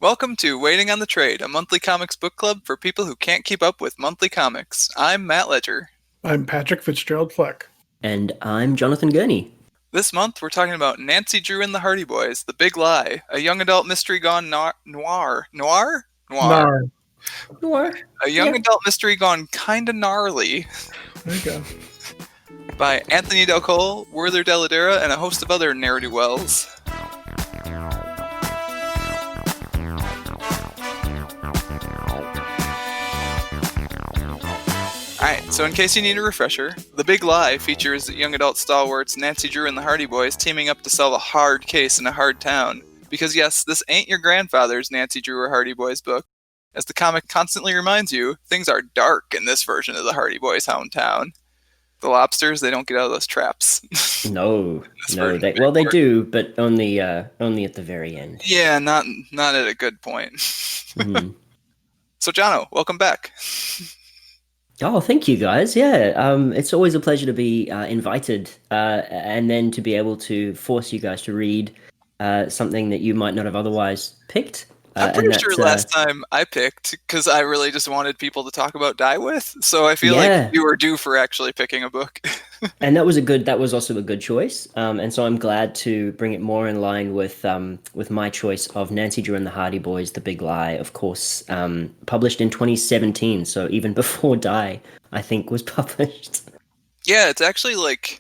Welcome to Waiting on the Trade, a monthly comics book club for people who can't keep up with monthly comics. I'm Matt Ledger. I'm Patrick Fitzgerald Fleck. And I'm Jonathan Gurney. This month we're talking about Nancy Drew and the Hardy Boys, The Big Lie, a young adult mystery gone noir. A young adult mystery gone kinda gnarly. There you go. By Anthony Del Col, Werther Dell'Edera, and a host of other ne'er-do-wells. Alright, so in case you need a refresher, The Big Lie features young adult stalwarts Nancy Drew and the Hardy Boys teaming up to solve a hard case in a hard town. Because yes, this ain't your grandfather's Nancy Drew or Hardy Boys book. As the comic constantly reminds you, things are dark in this version of the Hardy Boys' hometown. The lobsters, they don't get out of those traps. No, they do, but only at the very end. Yeah, not at a good point. Mm. So, Jono, welcome back. Oh, thank you, guys. Yeah, it's always a pleasure to be invited, and then to be able to force you guys to read something that you might not have otherwise picked. I'm pretty sure last time I picked, because I really just wanted people to talk about Die With, so I feel like you were due for actually picking a book. And that was also a good choice, and so I'm glad to bring it more in line with my choice of Nancy Drew and the Hardy Boys, The Big Lie, of course, published in 2017, so even before Die, I think, was published. Yeah, it's actually like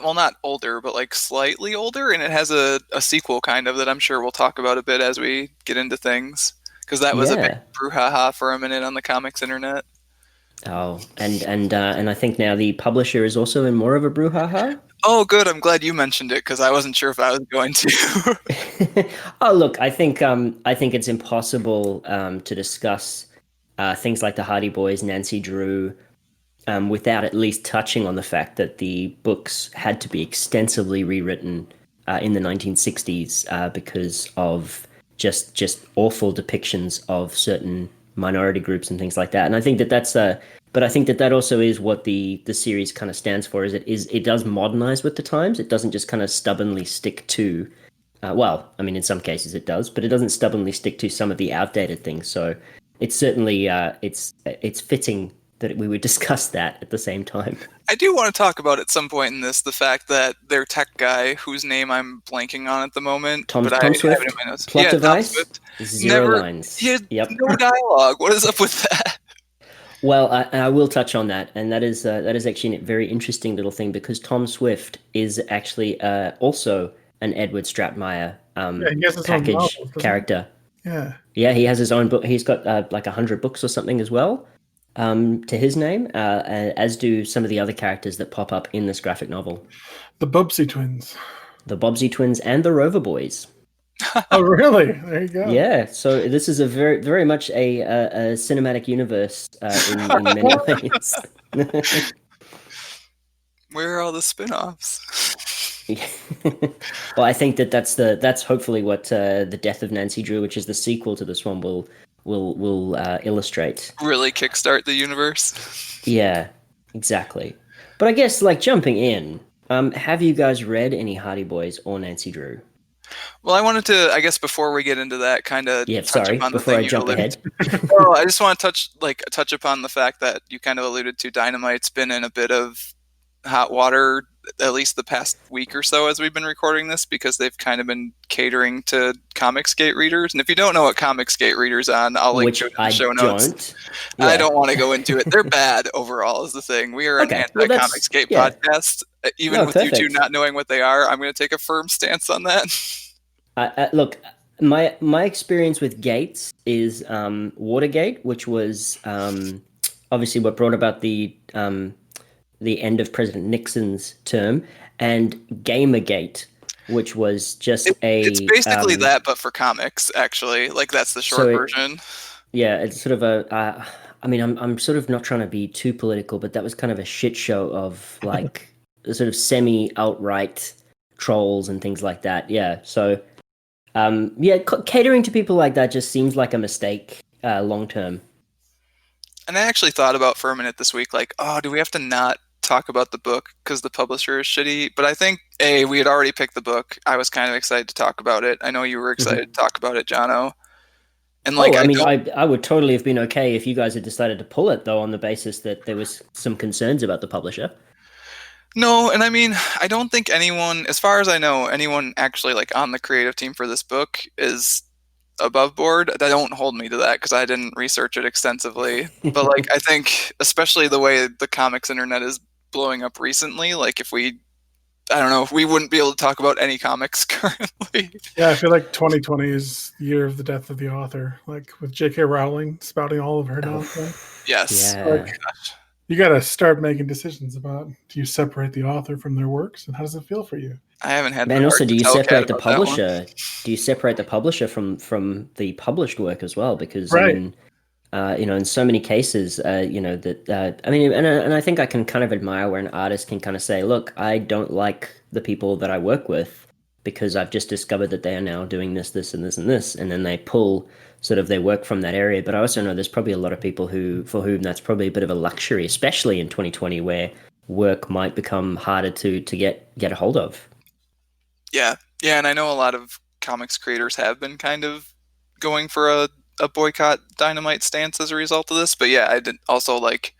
not older, but like slightly older, and it has a sequel kind of that I'm sure we'll talk about a bit as we get into things, because that was a big brouhaha for a minute on the comics internet. Oh, and I think now the publisher is also in more of a brouhaha. Oh, good. I'm glad you mentioned it, because I wasn't sure if I was going to. Oh, look, I think it's impossible to discuss things like the Hardy Boys, Nancy Drew, without at least touching on the fact that the books had to be extensively rewritten in the 1960s because of just awful depictions of certain minority groups and things like that. And I think but I think that also is what the series kind of stands for. It does modernize with the times. It doesn't just kind of stubbornly stick to, in some cases it does, but it doesn't stubbornly stick to some of the outdated things. So it's certainly it's fitting that we would discuss that at the same time. I do want to talk about at some point in this the fact that their tech guy, whose name I'm blanking on at the moment, Tom Swift, plot device, zero lines. He had no dialogue. What is up with that? Well, I will touch on that, and that is actually a very interesting little thing, because Tom Swift is actually also an Edward Stratemeyer package character. Yeah, he has his own book. He's got like 100 books or something as well. To his name, as do some of the other characters that pop up in this graphic novel. The Bobsey twins. The Bobsey twins and the Rover Boys. Oh, really? There you go. Yeah, so this is a very, very much a cinematic universe in many ways. Where are all the spin-offs? Well, I think that's hopefully what The Death of Nancy Drew, which is the sequel to this one, will illustrate. Really kickstart the universe. Yeah, exactly. But I guess, like, jumping in, have you guys read any Hardy Boys or Nancy Drew? Well, I wanted to, I guess, before we get into that, kind of touch upon before I jump ahead. Well, I just want to touch upon the fact that you kind of alluded to. Dynamite's been in a bit of hot water, at least the past week or so as we've been recording this, because they've kind of been catering to Comicsgate readers. And if you don't know what Comicsgate readers on, I'll link to it in the show notes. Yeah. I don't want to go into it. They're bad overall is the thing. We are an anti-Comicsgate podcast. Even with perfect. You two not knowing what they are, I'm going to take a firm stance on that. Look, my experience with Gates is Watergate, which was obviously what brought about the end of President Nixon's term, and Gamergate, which was just it's basically that, but for comics, actually. Like, that's the short version. Yeah, it's sort of I'm sort of not trying to be too political, but that was kind of a shit show of, like, sort of semi-outright trolls and things like that. Yeah, so, catering to people like that just seems like a mistake long term. And I actually thought about for a minute this week, like, oh, do we have to not talk about the book because the publisher is shitty? But I think, we had already picked the book. I was kind of excited to talk about it. I know you were excited to talk about it, Jono. And like, I mean, I would totally have been okay if you guys had decided to pull it, though, on the basis that there was some concerns about the publisher. No, and I mean, I don't think anyone, as far as I know, anyone actually like on the creative team for this book is above board. That don't hold me to that because I didn't research it extensively. But like, I think especially the way the comics internet is blowing up recently, like if we, I don't know, we wouldn't be able to talk about any comics currently. Yeah, I feel like 2020 is the year of the death of the author. Like with J.K. Rowling spouting all of her nonsense. Yes. Yeah. Like, you got to start making decisions about, do you separate the author from their works, and how does it feel for you? I haven't had. And also, do you separate the publisher? That one. Do you separate the publisher from the published work as well? Because Right. I mean, in so many cases, that I mean, and I think I can kind of admire where an artist can kind of say, "Look, I don't like the people that I work with because I've just discovered that they are now doing this, this, and this, and this," and then they pull sort of their work from that area. But I also know there's probably a lot of people for whom that's probably a bit of a luxury, especially in 2020, where work might become harder to get a hold of. Yeah, and I know a lot of comics creators have been kind of going for a boycott Dynamite stance as a result of this. But yeah, I did also like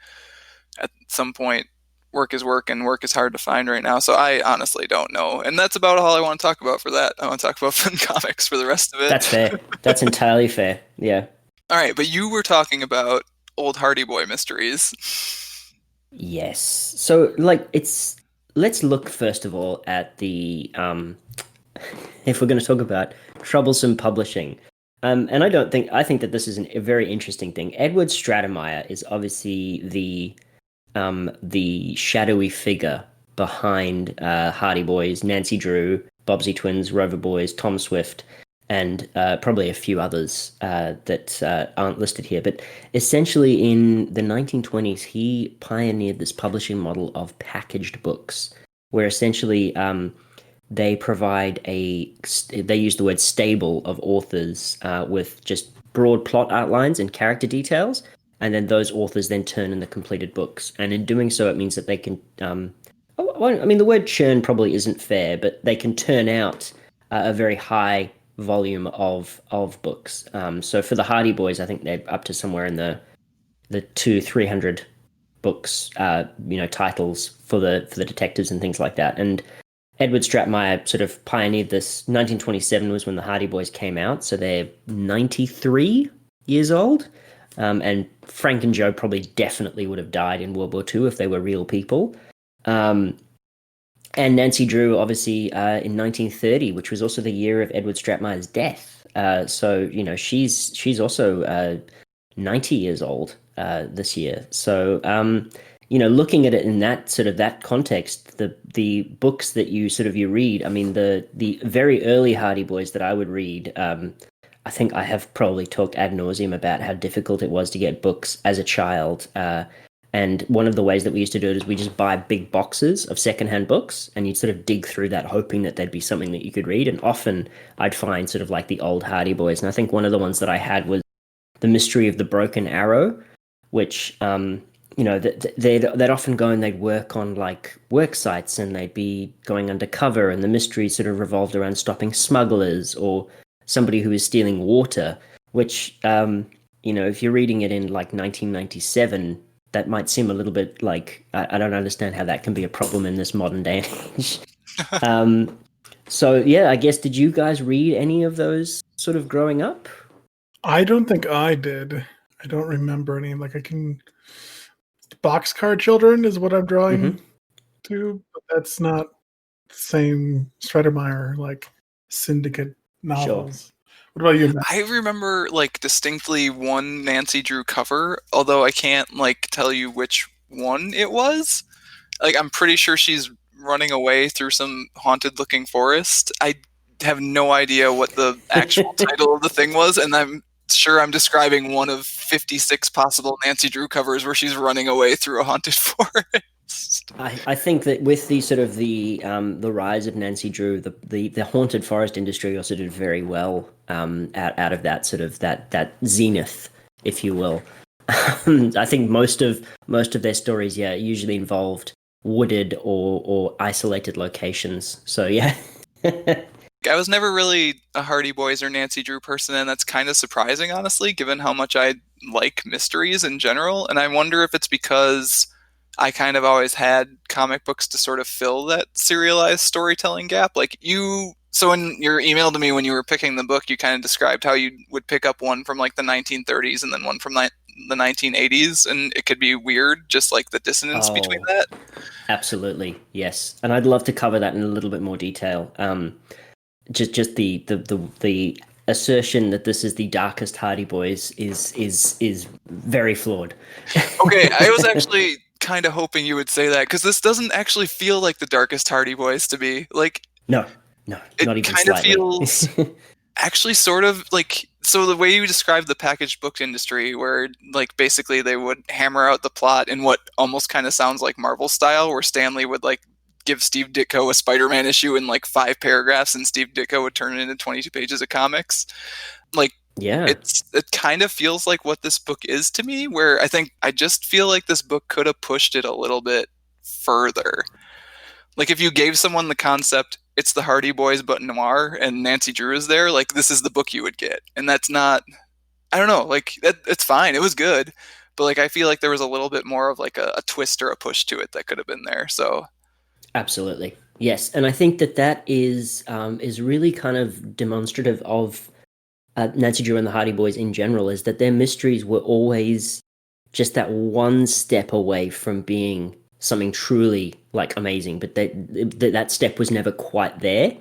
at some point work is work and work is hard to find right now. So I honestly don't know. And that's about all I want to talk about for that. I want to talk about fun comics for the rest of it. That's fair. That's entirely fair. Yeah. All right, but you were talking about old Hardy Boy mysteries. Yes. So like let's look first of all at the if we're going to talk about troublesome publishing. And I think that this is a very interesting thing. Edward Stratemeyer is obviously the shadowy figure behind Hardy Boys, Nancy Drew, Bobbsey Twins, Rover Boys, Tom Swift, and probably a few others that aren't listed here. But essentially, in the 1920s, he pioneered this publishing model of packaged books, where essentially they provide they use the word stable of authors with just broad plot outlines and character details, and then those authors then turn in the completed books. And in doing so, it means that they can, I mean, the word churn probably isn't fair, but they can turn out a very high volume of books. So for the Hardy Boys, I think they're up to somewhere in the 200-300 books, titles for the detectives and things like that. And Edward Stratemeyer sort of pioneered this. 1927 was when the Hardy Boys came out, so they're 93 years old. And Frank and Joe probably definitely would have died in World War II if they were real people. And Nancy Drew, obviously, in 1930, which was also the year of Edward Stratemeyer's death. So, she's also 90 years old this year. So, looking at it in that context, the books that you read, I mean, the very early Hardy Boys that I would read, I think I have probably talked ad nauseum about how difficult it was to get books as a child. And one of the ways that we used to do it is we just buy big boxes of secondhand books, and you'd sort of dig through that, hoping that there'd be something that you could read. And often I'd find sort of like the old Hardy Boys. And I think one of the ones that I had was The Mystery of the Broken Arrow, which, they'd often go and they'd work on like work sites, and they'd be going undercover, and the mystery sort of revolved around stopping smugglers or somebody who is stealing water, which, if you're reading it in like 1997, that might seem a little bit like, I don't understand how that can be a problem in this modern day and age. So yeah, I guess, did you guys read any of those sort of growing up? I don't think I did. I don't remember any. Like Boxcar Children is what I'm drawing to, but that's not the same Stratemeyer, like syndicate novels. Sure. What about you, Matt? I remember like distinctly one Nancy Drew cover, although I can't like tell you which one it was. Like, I'm pretty sure she's running away through some haunted looking forest. I have no idea what the actual title of the thing was, and I'm sure I'm describing one of 56 possible Nancy Drew covers where she's running away through a haunted forest. I think that with the sort of the rise of Nancy Drew, the haunted forest industry also did very well out of that sort of that zenith, if you will. I think most of their stories, usually involved wooded or isolated locations. So yeah. I was never really a Hardy Boys or Nancy Drew person, and that's kind of surprising, honestly, given how much I like mysteries in general. And I wonder if it's because I kind of always had comic books to sort of fill that serialized storytelling gap. Like so in your email to me when you were picking the book, you kind of described how you would pick up one from like the 1930s and then one from the 1980s, and it could be weird, just like the dissonance between Oh, that. absolutely, yes. And I'd love to cover that in a little bit more detail. Just the assertion that this is the darkest Hardy Boys is very flawed. Okay, I was actually kind of hoping you would say that because this doesn't actually feel like the darkest Hardy Boys to me. Like No, it not even kind of slightly. feels actually sort of like, so the way you describe the packaged book industry, where like basically they would hammer out the plot in what almost kind of sounds like Marvel style, where Stanley would like give Steve Ditko a Spider-Man issue in like 5 paragraphs and Steve Ditko would turn it into 22 pages of comics. Like Yeah, it kind of feels like what this book is to me, where I just feel like this book could have pushed it a little bit further. Like if you gave someone the concept, it's the Hardy Boys but noir, and Nancy Drew is there, like this is the book you would get. And that's not, I don't know, like it's fine. It was good, but like I feel like there was a little bit more of like a twist or a push to it that could have been there. So absolutely. Yes, and I think that is really kind of demonstrative of Nancy Drew and the Hardy Boys in general, is that their mysteries were always just that one step away from being something truly like amazing, but that step was never quite there.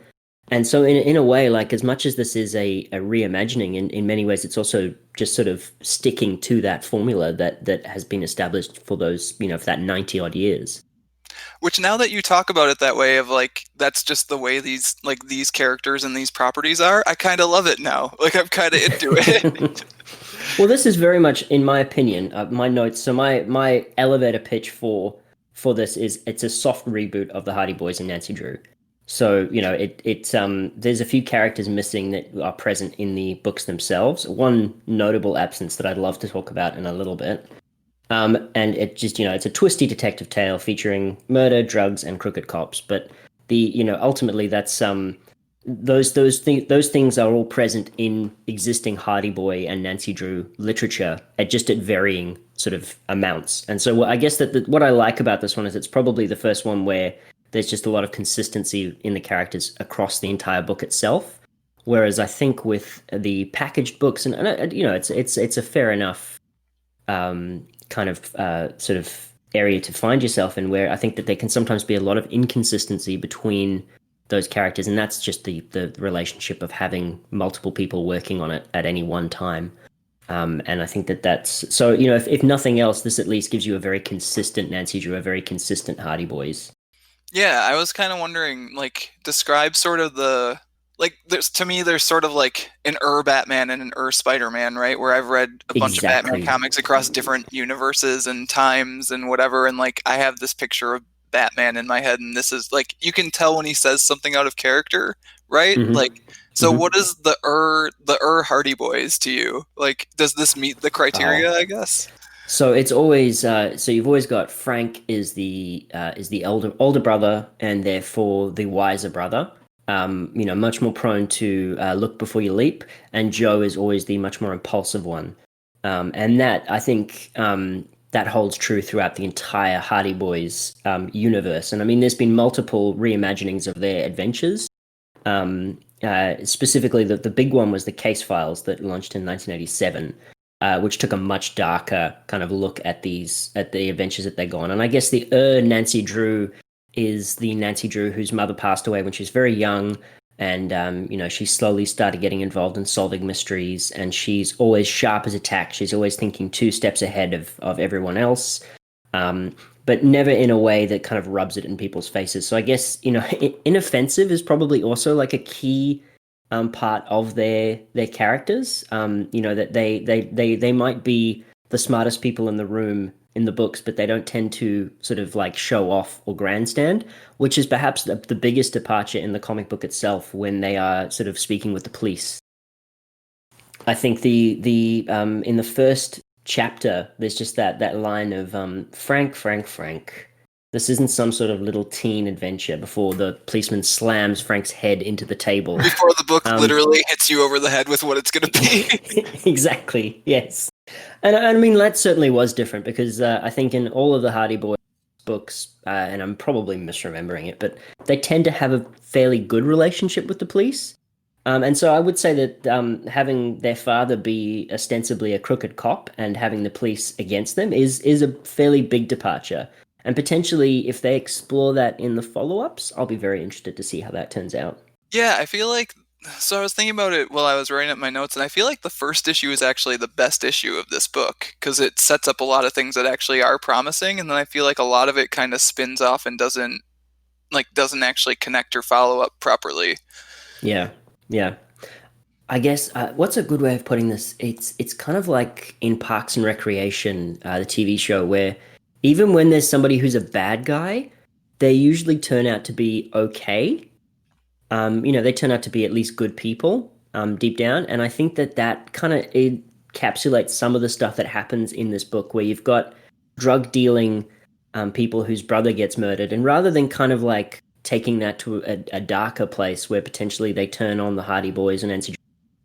And so in a way, like as much as this is a reimagining, in many ways it's also just sort of sticking to that formula that has been established for those, for that 90 odd years. which now that you talk about it that way, of like that's just the way these characters and these properties are, I kind of love it now. Like I'm kind of into it. Well, this is very much, in my opinion, my notes. So my elevator pitch for this is it's a soft reboot of the Hardy Boys and Nancy Drew. So it's there's a few characters missing that are present in the books themselves. One notable absence that I'd love to talk about in a little bit. And it just it's a twisty detective tale featuring murder, drugs, and crooked cops. But ultimately that's those things are all present in existing Hardy Boy and Nancy Drew literature at varying sort of amounts. And so I guess that what I like about this one is it's probably the first one where there's just a lot of consistency in the characters across the entire book itself. Whereas I think with the packaged books, and it's a fair enough kind of sort of area to find yourself in, where I think that there can sometimes be a lot of inconsistency between those characters, and that's just the relationship of having multiple people working on it at any one time. And I think that's so. If nothing else, this at least gives you a very consistent Nancy Drew, a very consistent Hardy Boys. Yeah, I was kind of wondering, like, describe sort of there's sort of like an Batman and an Spider-Man, right? Where I've read a bunch of Batman Exactly. comics across different universes and times and whatever, and like I have this picture of Batman in my head, and this is like you can tell when he says something out of character, right? Hmm. Like, so Hmm. what is the Hardy Boys to you? Like, does this meet the criteria, Oh, I guess? so it's always so you've always got Frank is the older brother, and therefore the wiser brother. Much more prone to look before you leap, and Joe is always the much more impulsive one. And that I think that holds true throughout the entire Hardy Boys universe. And I mean, there's been multiple reimaginings of their adventures. Specifically, the big one was the Case Files that launched in 1987, which took a much darker kind of look at the adventures that they go on. And I guess the Nancy Drew is the Nancy Drew whose mother passed away when she was very young, and she slowly started getting involved in solving mysteries, and she's always sharp as a tack. She's always thinking 2 steps ahead of everyone else, but never in a way that kind of rubs it in people's faces. So I guess inoffensive is probably also like a key part of their characters. That they might be the smartest people in the room in the books, but they don't tend to sort of like show off or grandstand, which is perhaps the biggest departure in the comic book itself when they are sort of speaking with the police. I think the in the first chapter there's just that line of Frank, Frank, Frank. This isn't some sort of little teen adventure before the policeman slams Frank's head into the table. Before the book literally hits you over the head with what it's going to be. Exactly, yes. And I mean, that certainly was different because I think in all of the Hardy Boys books, and I'm probably misremembering it, but they tend to have a fairly good relationship with the police. And so I would say that having their father be ostensibly a crooked cop and having the police against them is a fairly big departure. And potentially, if they explore that in the follow-ups, I'll be very interested to see how that turns out. Yeah, I feel like... So I was thinking about it while I was writing up my notes, and I feel like the first issue is actually the best issue of this book, because it sets up a lot of things that actually are promising, and then I feel like a lot of it kind of spins off and doesn't actually connect or follow up properly. Yeah. I guess what's a good way of putting this? It's kind of like in Parks and Recreation, the TV show, where even when there's somebody who's a bad guy, they usually turn out to be okay. They turn out to be at least good people deep down. And I think that kind of encapsulates some of the stuff that happens in this book, where you've got drug dealing people whose brother gets murdered. And rather than kind of like taking that to a darker place where potentially they turn on the Hardy Boys and NC,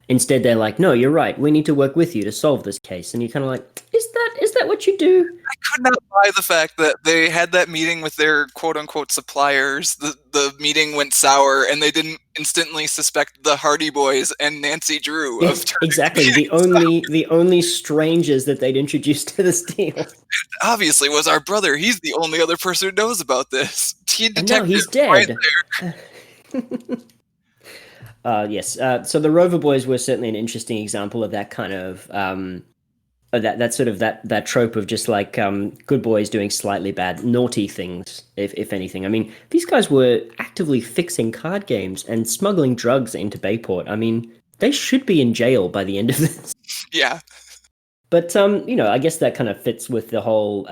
instead they're like, no, you're right, we need to work with you to solve this case. And you're kind of like, is that what you do? I could not buy the fact that they had that meeting with their quote-unquote suppliers. The meeting went sour, and they didn't instantly suspect the Hardy Boys and Nancy Drew of exactly the only strangers that they'd introduced to this deal. Obviously was our brother. He's the only other person who knows about this. No, he's dead. Right yes. So the Rover Boys were certainly an interesting example of that kind of that trope of just like good boys doing slightly bad, naughty things, if anything. I mean, these guys were actively fixing card games and smuggling drugs into Bayport. I mean, they should be in jail by the end of this. Yeah. But I guess that kind of fits with the whole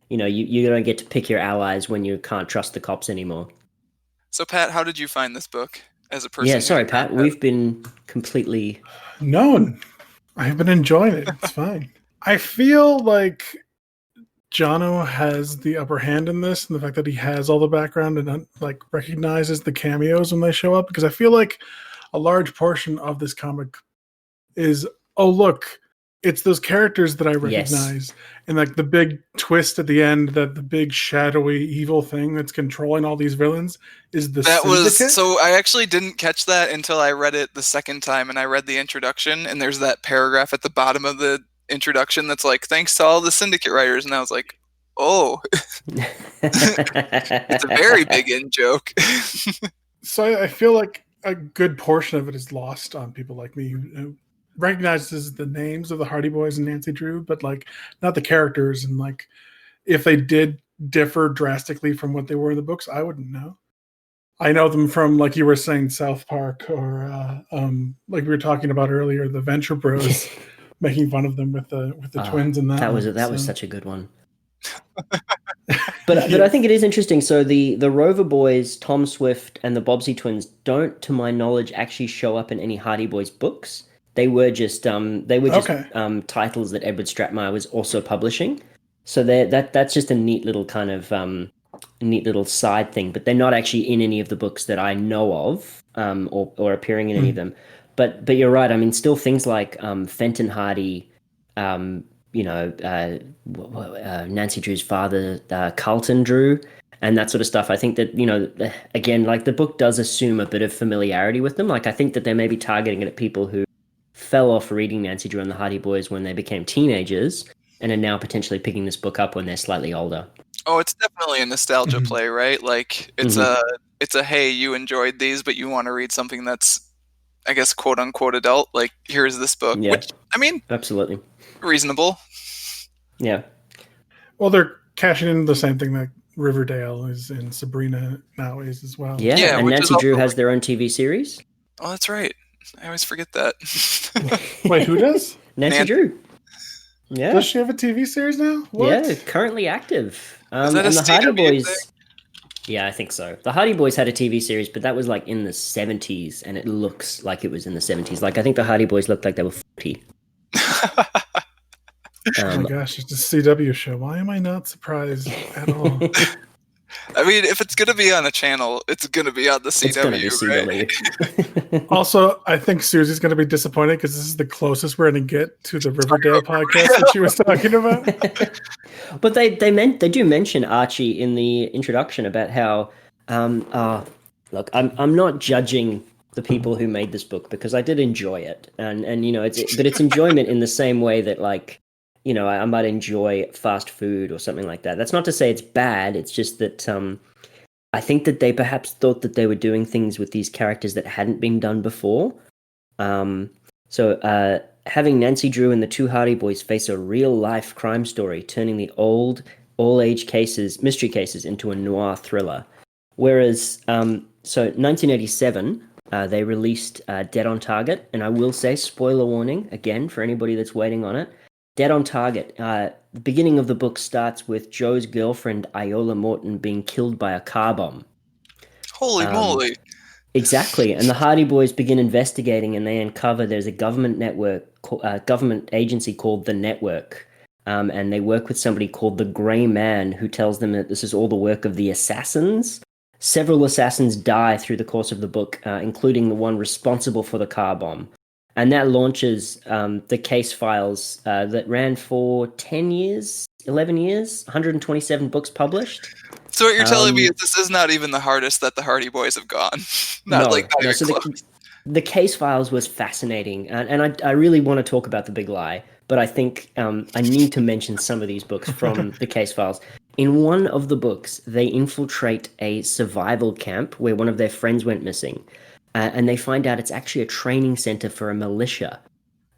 you don't get to pick your allies when you can't trust the cops anymore. So Pat, how did you find this book as a person? Yeah, sorry, Pat. We've been completely... No, I've been enjoying it. It's fine. I feel like Jono has the upper hand in this, and the fact that he has all the background and like recognizes the cameos when they show up, because I feel like a large portion of this comic is, oh look, it's those characters that I recognize. Yes. And like the big twist at the end, that the big shadowy evil thing that's controlling all these villains is the Syndicate. So I actually didn't catch that until I read it the second time, and I read the introduction, and there's that paragraph at the bottom of the introduction that's like, thanks to all the Syndicate writers, and I was like, oh. It's a very big in-joke. So I feel like a good portion of it is lost on people like me who recognizes the names of the Hardy Boys and Nancy Drew, but like not the characters, and like if they did differ drastically from what they were in the books, I wouldn't know. I know them from, like you were saying, South Park, or like we were talking about earlier, the Venture Bros, making fun of them with the twins and that was such a good one. But I think it is interesting. So the Rover Boys, Tom Swift, and the Bobbsey twins don't, to my knowledge, actually show up in any Hardy Boys books. They were just titles that Edward Stratemeyer was also publishing. So that's just a neat little kind of neat little side thing. But they're not actually in any of the books that I know of, or appearing in any of them. But you're right. I mean, still things like Fenton Hardy, Nancy Drew's father, Carlton Drew, and that sort of stuff. I think that, again, like the book does assume a bit of familiarity with them. Like I think that they may be targeting it at people who fell off reading Nancy Drew and the Hardy Boys when they became teenagers and are now potentially picking this book up when they're slightly older. Oh, it's definitely a nostalgia play, right? Like it's a hey, you enjoyed these, but you want to read something that's, I guess, quote unquote adult. Like here's this book, which I mean, absolutely reasonable. Yeah. Well, they're cashing in the same thing that Riverdale is and Sabrina now is as well. Yeah, and Nancy Drew has their own TV series. Oh, that's right. I always forget that. Wait, who does? Nancy Drew. Yeah. Does she have a TV series now? What? Yeah, currently active. Is that and the Hardy Boys. thing? Yeah, I think so. The Hardy Boys had a TV series, but that was like in the 70s, and it looks like it was in the 70s. Like I think the Hardy Boys looked like they were 40. Oh my gosh, it's a CW show. Why am I not surprised at all? I mean, if it's gonna be on a channel, it's gonna be on the CW, It's going to be right? CW. Also, I think Susie's going to be disappointed because this is the closest we're going to get to the Riverdale podcast that she was talking about. But they do mention Archie in the introduction about how look, I'm not judging the people who made this book because I did enjoy it, and but it's enjoyment in the same way that like I might enjoy fast food or something like that. That's not to say it's bad. It's just that I think that they perhaps thought that they were doing things with these characters that hadn't been done before. So having Nancy Drew and the two Hardy Boys face a real-life crime story, turning the old, all-age mystery cases into a noir thriller. Whereas, so 1987, they released Dead on Target, and I will say, spoiler warning, again, for anybody that's waiting on it, Dead on Target. The beginning of the book starts with Joe's girlfriend, Iola Morton, being killed by a car bomb. Holy moly. Exactly. And the Hardy Boys begin investigating and they uncover there's a government government agency called The Network. And they work with somebody called the Grey Man who tells them that this is all the work of the assassins. Several assassins die through the course of the book, including the one responsible for the car bomb. And that launches the case files that ran for 10 years, 11 years, 127 books published. So what you're telling me is this is not even the hardest that the Hardy Boys have gone. Not even so close. The case files was fascinating, and I really want to talk about The Big Lie, but I think I need to mention some of these books from the case files. In one of the books, they infiltrate a survival camp where one of their friends went missing, and they find out it's actually a training center for a militia,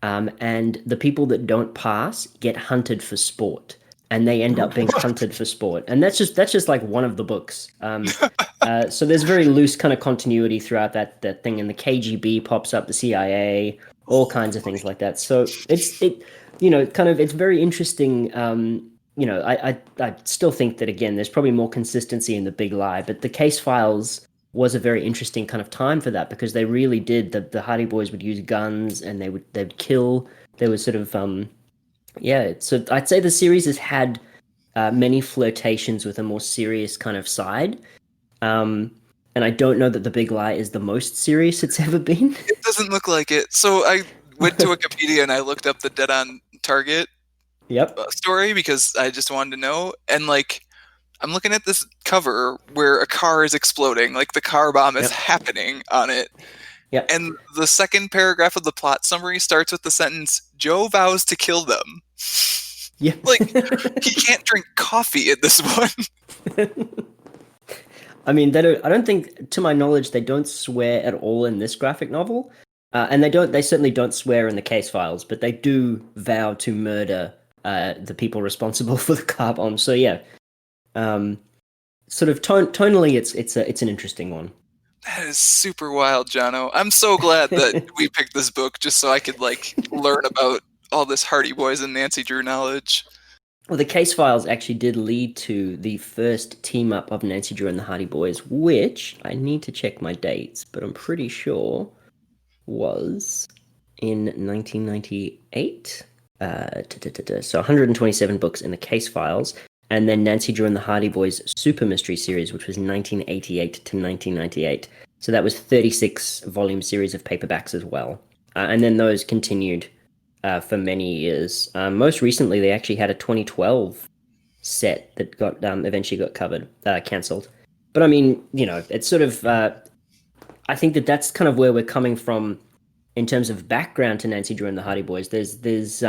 and the people that don't pass get hunted for sport. And they end up being hunted for sport, and that's just like one of the books. So there's very loose kind of continuity throughout that thing, and the KGB pops up, the CIA, all kinds of things like that. So it's very interesting. I still think that again, there's probably more consistency in The Big Lie, but the case files was a very interesting kind of time for that because they really did. The Hardy Boys would use guns and they'd kill. There was sort of so I'd say the series has had many flirtations with a more serious kind of side. And I don't know that The Big Lie is the most serious it's ever been. It doesn't look like it. So I went to Wikipedia and I looked up the Dead on Target story because I just wanted to know. And like, I'm looking at this cover where a car is exploding, like the car bomb is happening on it. Yep. And the second paragraph of the plot summary starts with the sentence, Joe vows to kill them. Yeah. Like, he can't drink coffee in this one. I mean, I don't think, to my knowledge, they don't swear at all in this graphic novel. And they certainly don't swear in the case files, but they do vow to murder the people responsible for the car bomb. So yeah, sort of tonally, it's an interesting one. That is super wild, Jono. I'm so glad that we picked this book just so I could like learn about all this Hardy Boys and Nancy Drew knowledge. Well, the case files actually did lead to the first team up of Nancy Drew and the Hardy Boys, which I need to check my dates, but I'm pretty sure was in 1998. So 127 books in the case files, and then Nancy Drew and the Hardy Boys Super Mystery Series, which was 1988 to 1998. So that was 36 volume series of paperbacks as well. And then those continued for many years. Most recently, they actually had a 2012 set that got eventually got cancelled. But I mean, it's sort of. I think that's kind of where we're coming from in terms of background to Nancy Drew and the Hardy Boys. It's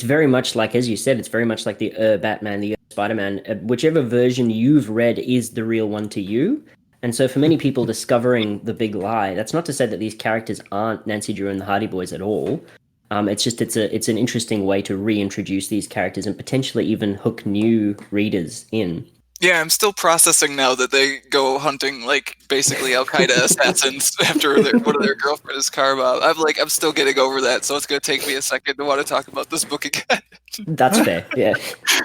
very much like, as you said, it's very much like the Batman, the Spider-Man. Whichever version you've read is the real one to you. And so for many people discovering The Big Lie, that's not to say that these characters aren't Nancy Drew and the Hardy Boys at all. It's just it's an interesting way to reintroduce these characters and potentially even hook new readers in. Yeah, I'm still processing now that they go hunting like basically Al Qaeda assassins after one of their girlfriends' car bomb. I'm still getting over that, so it's gonna take me a second to want to talk about this book again. That's fair. Yeah,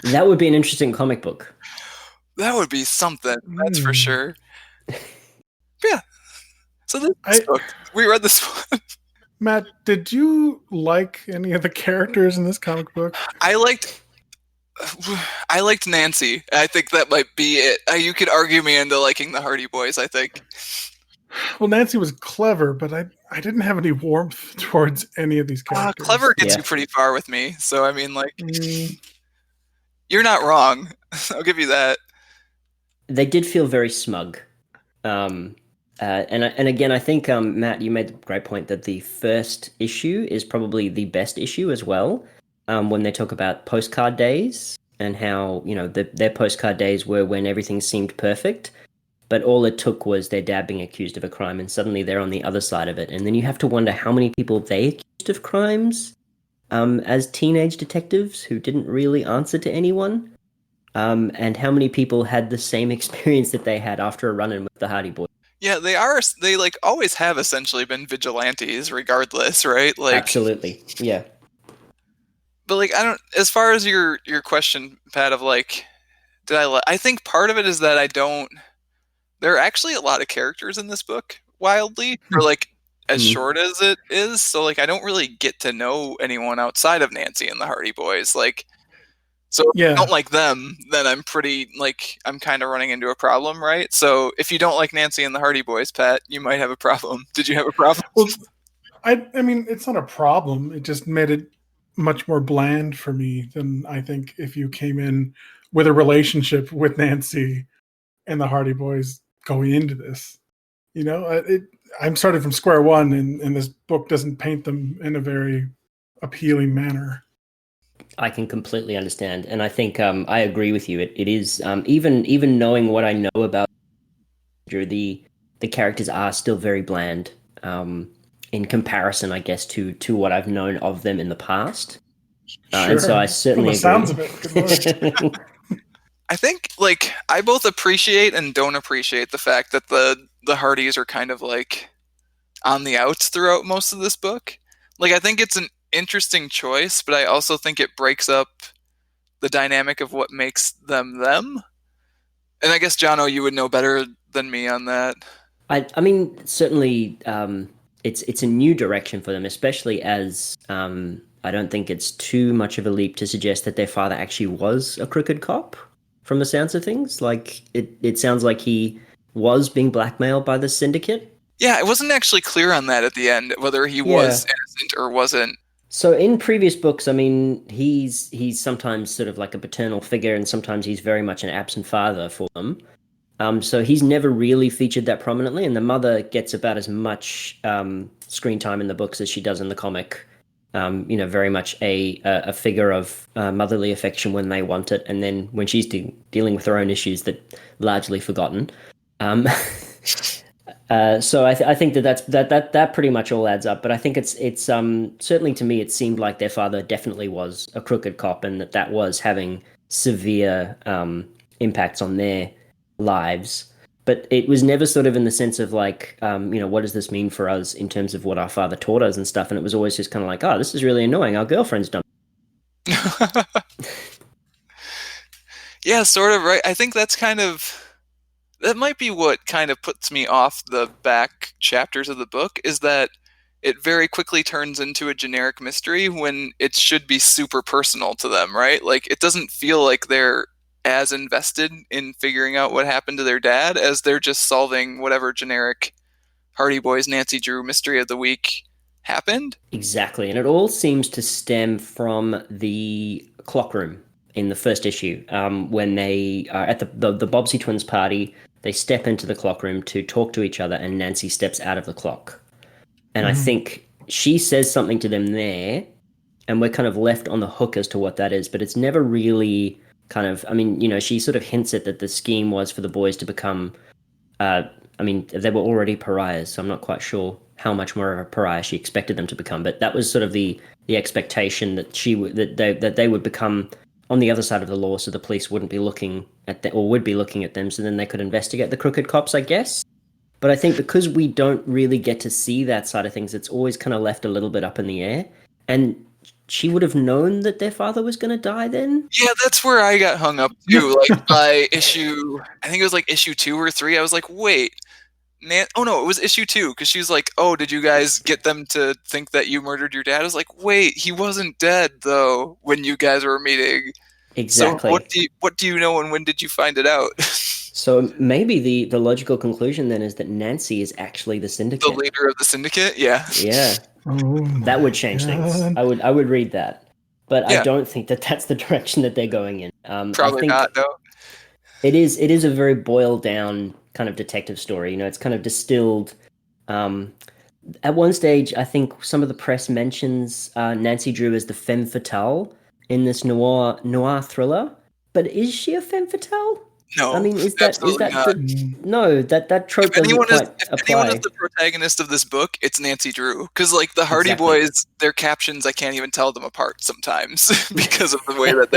that would be an interesting comic book. That would be something, that's for sure. Yeah. So this book, we read this one. Matt, did you like any of the characters in this comic book? I liked I liked Nancy. I think that might be it. You could argue me into liking the Hardy Boys, I think. Well, Nancy was clever, but I didn't have any warmth towards any of these characters. Clever gets Yeah. you pretty far with me. So, I mean, like, Mm, you're not wrong. I'll give you that. They did feel very smug. And again, I think Matt, you made the great point that the first issue is probably the best issue as well. When they talk about postcard days and how their postcard days were when everything seemed perfect, but all it took was their dad being accused of a crime, and suddenly they're on the other side of it. And then you have to wonder how many people they accused of crimes as teenage detectives who didn't really answer to anyone. And how many people had the same experience that they had after a run-in with the Hardy Boys. Yeah, they like always have essentially been vigilantes regardless, right? Like, Absolutely. Yeah. but like, I don't, as far as your question, Pat, of like, I think part of it is that I don't, there are actually a lot of characters in this book, wildly, for like as short as it is. So like, I don't really get to know anyone outside of Nancy and the Hardy Boys. Like, so if Yeah. I don't like them, then I'm pretty, like, I'm kind of running into a problem, right? So if you don't like Nancy and the Hardy Boys, Pat, you might have a problem. Did you have a problem? Well, I mean, it's not a problem. It just made it much more bland for me than I think if you came in with a relationship with Nancy and the Hardy Boys going into this. You know, I'm started from square one, and this book doesn't paint them in a very appealing manner. I can completely understand, and I think I agree with you. It is even knowing what I know about the characters are still very bland in comparison, I guess, to what I've known of them in the past. And so I certainly agree. Sounds of it. Good Lord. I think, like, I both appreciate and don't appreciate the fact that the Hardys are kind of like on the outs throughout most of this book. Like, I think it's an interesting choice, but I also think it breaks up the dynamic of what makes them them. And I guess, Jono, you would know better than me on that. I mean, certainly, it's a new direction for them, especially as I don't think it's too much of a leap to suggest that their father actually was a crooked cop. From the sounds of things, like it sounds like he was being blackmailed by the syndicate. Yeah, I wasn't actually clear on that at the end, whether he was innocent or wasn't. So in previous books, I mean, he's sometimes sort of like a paternal figure, and sometimes he's very much an absent father for them. So he's never really featured that prominently, and the mother gets about as much screen time in the books as she does in the comic. Very much a figure of motherly affection when they want it, and then when she's dealing with her own issues, that largely forgotten. So I think that pretty much all adds up. But I think it's certainly to me it seemed like their father definitely was a crooked cop, and that was having severe impacts on their lives. But it was never sort of in the sense of like, what does this mean for us in terms of what our father taught us and stuff? And it was always just kind of like, oh, this is really annoying. Our girlfriend's done. Yeah, sort of, right? I think that might be what kind of puts me off the back chapters of the book, is that it very quickly turns into a generic mystery when it should be super personal to them, right? Like, it doesn't feel like they're as invested in figuring out what happened to their dad as they're just solving whatever generic Hardy Boys Nancy Drew mystery of the week happened. Exactly. And it all seems to stem from the clock room in the first issue. When they are at the Bobbsey twins party, they step into the clock room to talk to each other, and Nancy steps out of the clock. And I think she says something to them there, and we're kind of left on the hook as to what that is, but it's never really kind of, I mean, she sort of hints at that the scheme was for the boys to become, they were already pariahs, so I'm not quite sure how much more of a pariah she expected them to become, but that was sort of the expectation that that they would become on the other side of the law, so the police wouldn't be looking at them, or would be looking at them, so then they could investigate the crooked cops, I guess. But I think because we don't really get to see that side of things, it's always kind of left a little bit up in the air. And she would have known that their father was going to die then? Yeah, that's where I got hung up too. Like, by I think it was like issue 2 or 3, I was like, wait, oh no, it was issue 2, because she was like, oh, did you guys get them to think that you murdered your dad? I was like, wait, he wasn't dead though when you guys were meeting. Exactly. So what do you know, and when did you find it out? So maybe the logical conclusion then is that Nancy is actually the The syndicate. leader of the syndicate? Yeah. Yeah, Oh that would my change things. god. I would read that, but I Yeah, don't think that that's the direction that they're going in. I probably not, think no. it is a very boiled down kind of detective story. You know, it's kind of distilled. Um, at one stage, I think some of the press mentions Nancy Drew as the femme fatale in this noir thriller. But is she a femme fatale? I No, mean, is absolutely that not. the no that trope doesn't quite If anyone is apply. the protagonist of this book, it's Nancy Drew. Because like the Hardy Exactly. Boys, their captions I can't even tell them apart sometimes because of the way that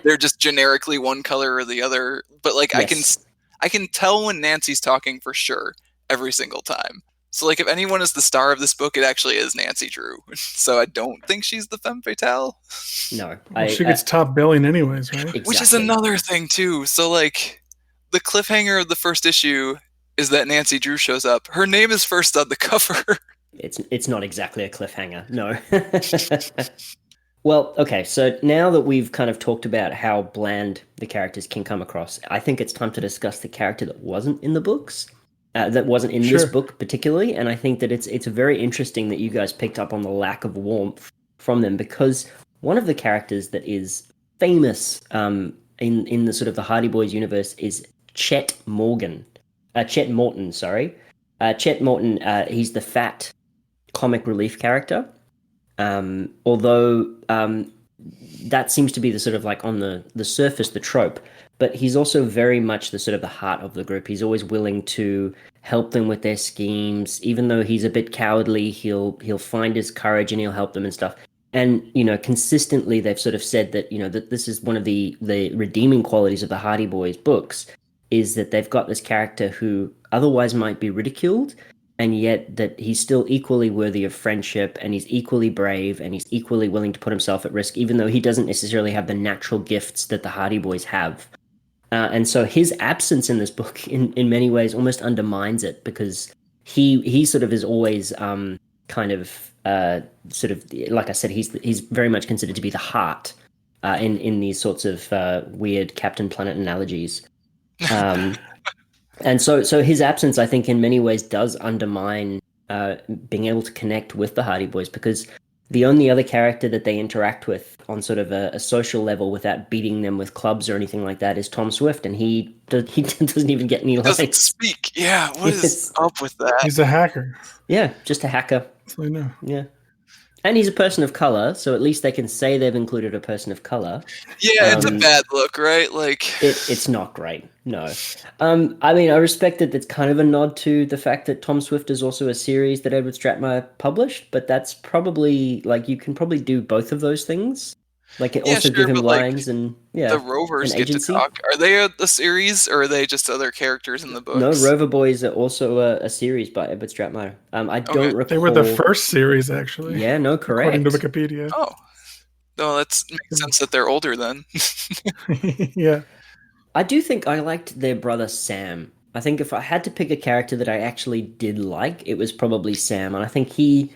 they're just generically one color or the other. But like Yes. I can tell when Nancy's talking for sure every single time. So like if anyone is the star of this book, it actually is Nancy Drew. So I don't think she's the femme fatale. No. Well, she gets top billing anyways, right? Which is Exactly. another thing too. So like the cliffhanger of the first issue is that Nancy Drew shows up. Her name is first on the cover. It's not exactly a cliffhanger. No. Well, okay, so now that we've kind of talked about how bland the characters can come across, I think it's time to discuss the character that wasn't in the books, that wasn't in this Sure. book particularly, and I think that it's very interesting that you guys picked up on the lack of warmth from them because one of the characters that is famous in the sort of the Hardy Boys universe is Chet Morton, sorry. Chet Morton, he's the fat comic relief character. Although that seems to be the sort of like on the surface, the trope, but he's also very much the sort of the heart of the group. He's always willing to help them with their schemes, even though he's a bit cowardly. He'll find his courage and he'll help them and stuff. And you know, consistently they've sort of said that you know that this is one of the redeeming qualities of the Hardy Boys books is that they've got this character who otherwise might be ridiculed and yet that he's still equally worthy of friendship and he's equally brave and he's equally willing to put himself at risk even though he doesn't necessarily have the natural gifts that the Hardy Boys have. And so his absence in this book in many ways almost undermines it because he sort of is always kind of sort of like I said he's very much considered to be the heart in these sorts of weird Captain Planet analogies. Um, and so his absence, I think, in many ways does undermine being able to connect with the Hardy Boys because the only other character that they interact with on sort of a social level without beating them with clubs or anything like that is Tom Swift, and he doesn't even get any He doesn't lines. speak. Yeah, what is Yes. up with that? He's a hacker. Yeah, just a hacker. That's all I know. Yeah. And he's a person of color, so at least they can say they've included a person of color. Yeah, it's a bad look, right? Like It's not great. No. I mean, I respect that it's kind of a nod to the fact that Tom Swift is also a series that Edward Stratmire published, but that's probably like you can probably do both of those things. Like it yeah, also give sure, him but like lines and the yeah, an Rovers get to agency. talk. Are they a series or are they just other characters in the No, books? Rover Boys are also a series by Edward Stratmire. I Okay. don't They were the recall. first series, actually, Yeah, no, according to correct. Wikipedia. Oh, no, that makes sense that they're older then. Yeah. I do think I liked their brother Sam. I think if I had to pick a character that I actually did like, it was probably Sam, and I think he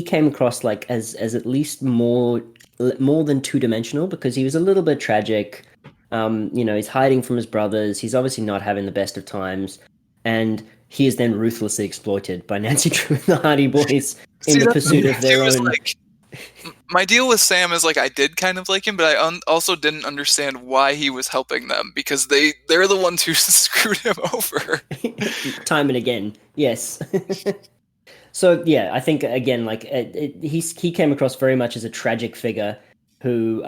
came across like as at least more than two-dimensional because he was a little bit tragic. You know, he's hiding from his brothers. He's obviously not having the best of times, and he is then ruthlessly exploited by Nancy Drew and the Hardy Boys in See, the that's the pursuit thing of too. their Is own. like my deal with Sam is like I did kind of like him, but I also didn't understand why he was helping them because they're the ones who screwed him over. Time and again. Yes. So yeah, I think again, like he came across very much as a tragic figure who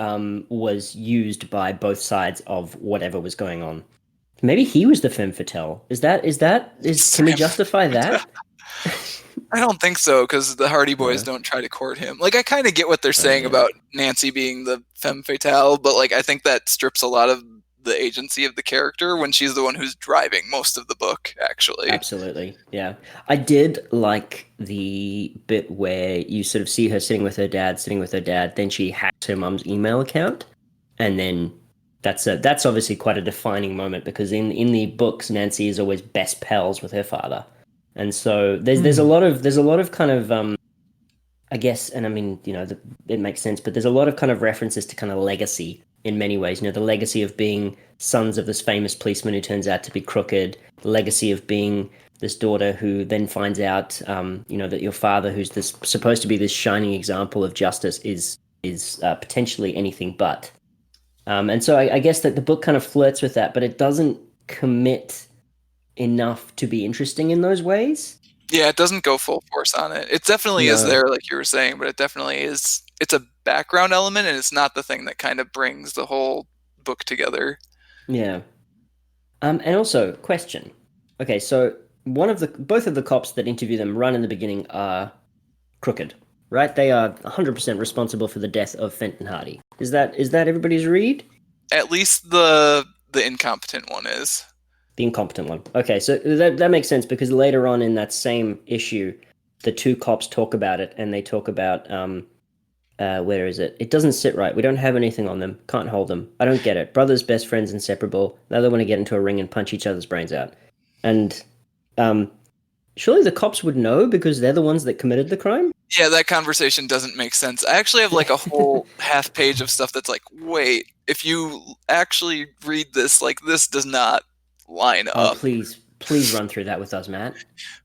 was used by both sides of whatever was going on. Maybe he was the femme fatale. Can we Sam. justify that? I don't think so because the Hardy Boys No. don't try to court him. Like I kind of get what they're Oh saying yeah. about Nancy being the femme fatale, but like I think that strips a lot of the agency of the character when she's the one who's driving most of the book. Actually, Absolutely. Yeah. I did like the bit where you sort of see her sitting with her dad, then she hacks her mum's email account, and then that's obviously quite a defining moment because in the books Nancy is always best pals with her father. And so there's a lot of kind of I guess, and I mean, you know, it makes sense, but there's a lot of kind of references to kind of legacy in many ways. You know, the legacy of being sons of this famous policeman who turns out to be crooked, the legacy of being this daughter who then finds out, you know, that your father, who's this supposed to be this shining example of justice, is potentially anything but. And so I guess that the book kind of flirts with that, but it doesn't commit enough to be interesting in those ways. Yeah, it doesn't go full force on it. It definitely is No. there, like you were saying, but it definitely is. It's a background element, and it's not the thing that kind of brings the whole book together. Yeah. And also, question. Okay, so both of the cops that interview them right in the beginning are crooked, right? They are 100% responsible for the death of Fenton Hardy. Is that everybody's read? At least the incompetent one is. The incompetent one. Okay, so that makes sense because later on in that same issue, the two cops talk about it, and they talk about where is it? It doesn't sit right. We don't have anything on them. Can't hold them. I don't get it. Brothers, best friends, inseparable. Now they want to get into a ring and punch each other's brains out. And surely the cops would know because they're the ones that committed the crime. Yeah, that conversation doesn't make sense. I actually have like a whole half page of stuff that's like, wait, if you actually read this, like this does not line Oh, up. please run through that with us, Matt.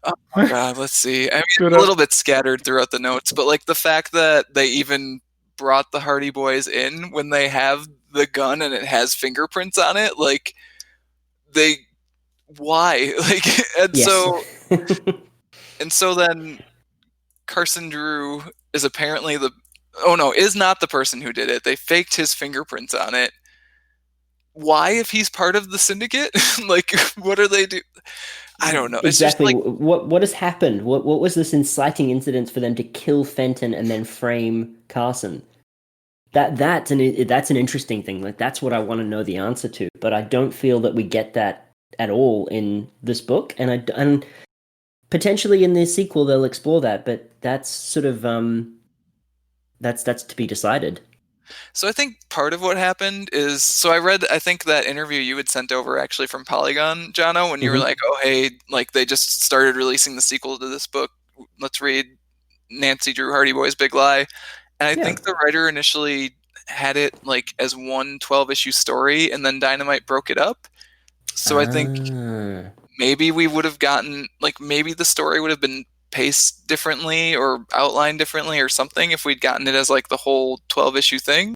Oh my God, let's see. I mean, a little bit scattered throughout the notes, but like the fact that they even brought the Hardy Boys in when they have the gun and it has fingerprints on it, like why? Like, and Yes. so then Carson Drew is apparently is not the person who did it. They faked his fingerprints on it. Why, if he's part of the syndicate? Like, what are they do? I don't know. Exactly. It's just like, what has happened? What was this inciting incident for them to kill Fenton and then frame Carson? That's an interesting thing. Like that's what I want to know the answer to. But I don't feel that we get that at all in this book, and potentially in the sequel they'll explore that. But that's sort of that's to be decided. So I think part of what happened is, so I read, I think that interview you had sent over actually from Polygon, Jono, when you were like, oh, hey, like they just started releasing the sequel to this book. Let's read Nancy Drew Hardy Boy's Big Lie. And I think the writer initially had it like as one 12-issue story and then Dynamite broke it up. So I think maybe we would have gotten, like maybe the story would have been paced differently or outlined differently or something if we'd gotten it as like the whole 12-issue thing.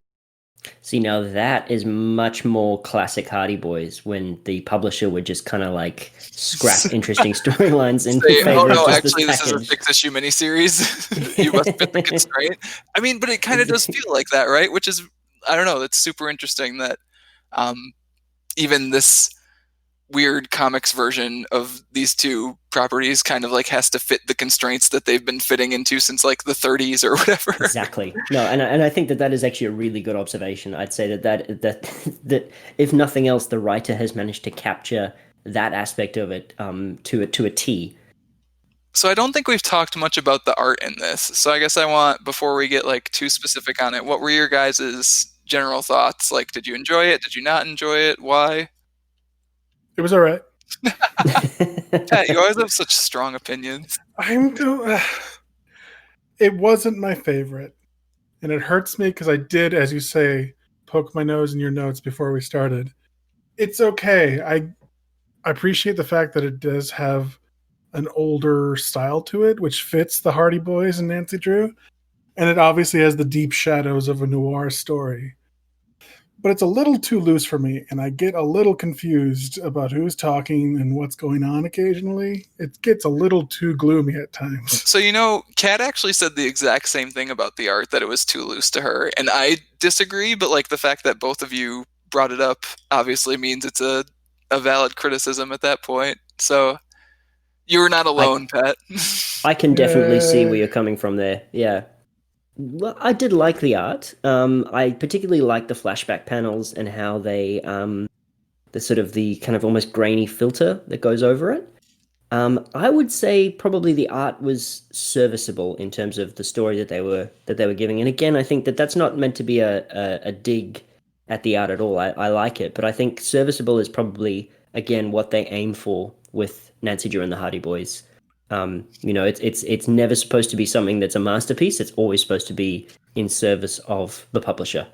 See, now that is much more classic Hardy Boys when the publisher would just kind of like scrap interesting storylines in favor of just actually this is a 6-issue miniseries. You must fit the constraint. I mean, but it kind of does feel like that, right? Which is, I don't know, that's super interesting that even this weird comics version of these two properties kind of like has to fit the constraints that they've been fitting into since like the 30s or whatever. Exactly. No, and I think that is actually a really good observation. I'd say that if nothing else, the writer has managed to capture that aspect of it to a T. So I don't think we've talked much about the art in this. So I guess I want, before we get like too specific on it, what were your guys' general thoughts? Like, did you enjoy it? Did you not enjoy it? Why? It was all right. Pat, you always have such strong opinions. It wasn't my favorite. And it hurts me because I did, as you say, poke my nose in your notes before we started. It's okay. I appreciate the fact that it does have an older style to it, which fits the Hardy Boys and Nancy Drew. And it obviously has the deep shadows of a noir story. But it's a little too loose for me, and I get a little confused about who's talking and what's going on occasionally. It gets a little too gloomy at times. So, you know, Kat actually said the exact same thing about the art, that it was too loose to her. And I disagree, but like the fact that both of you brought it up obviously means it's a valid criticism at that point. So you were not alone, Pat. I can definitely see where you're coming from there. Yeah. Well, I did like the art. I particularly like the flashback panels and how they, the sort of the kind of almost grainy filter that goes over it. I would say probably the art was serviceable in terms of the story that they were giving. And again, I think that that's not meant to be a dig at the art at all. I like it, but I think serviceable is probably again what they aim for with Nancy Drew and the Hardy Boys. You know, it's never supposed to be something that's a masterpiece. It's always supposed to be in service of the publisher.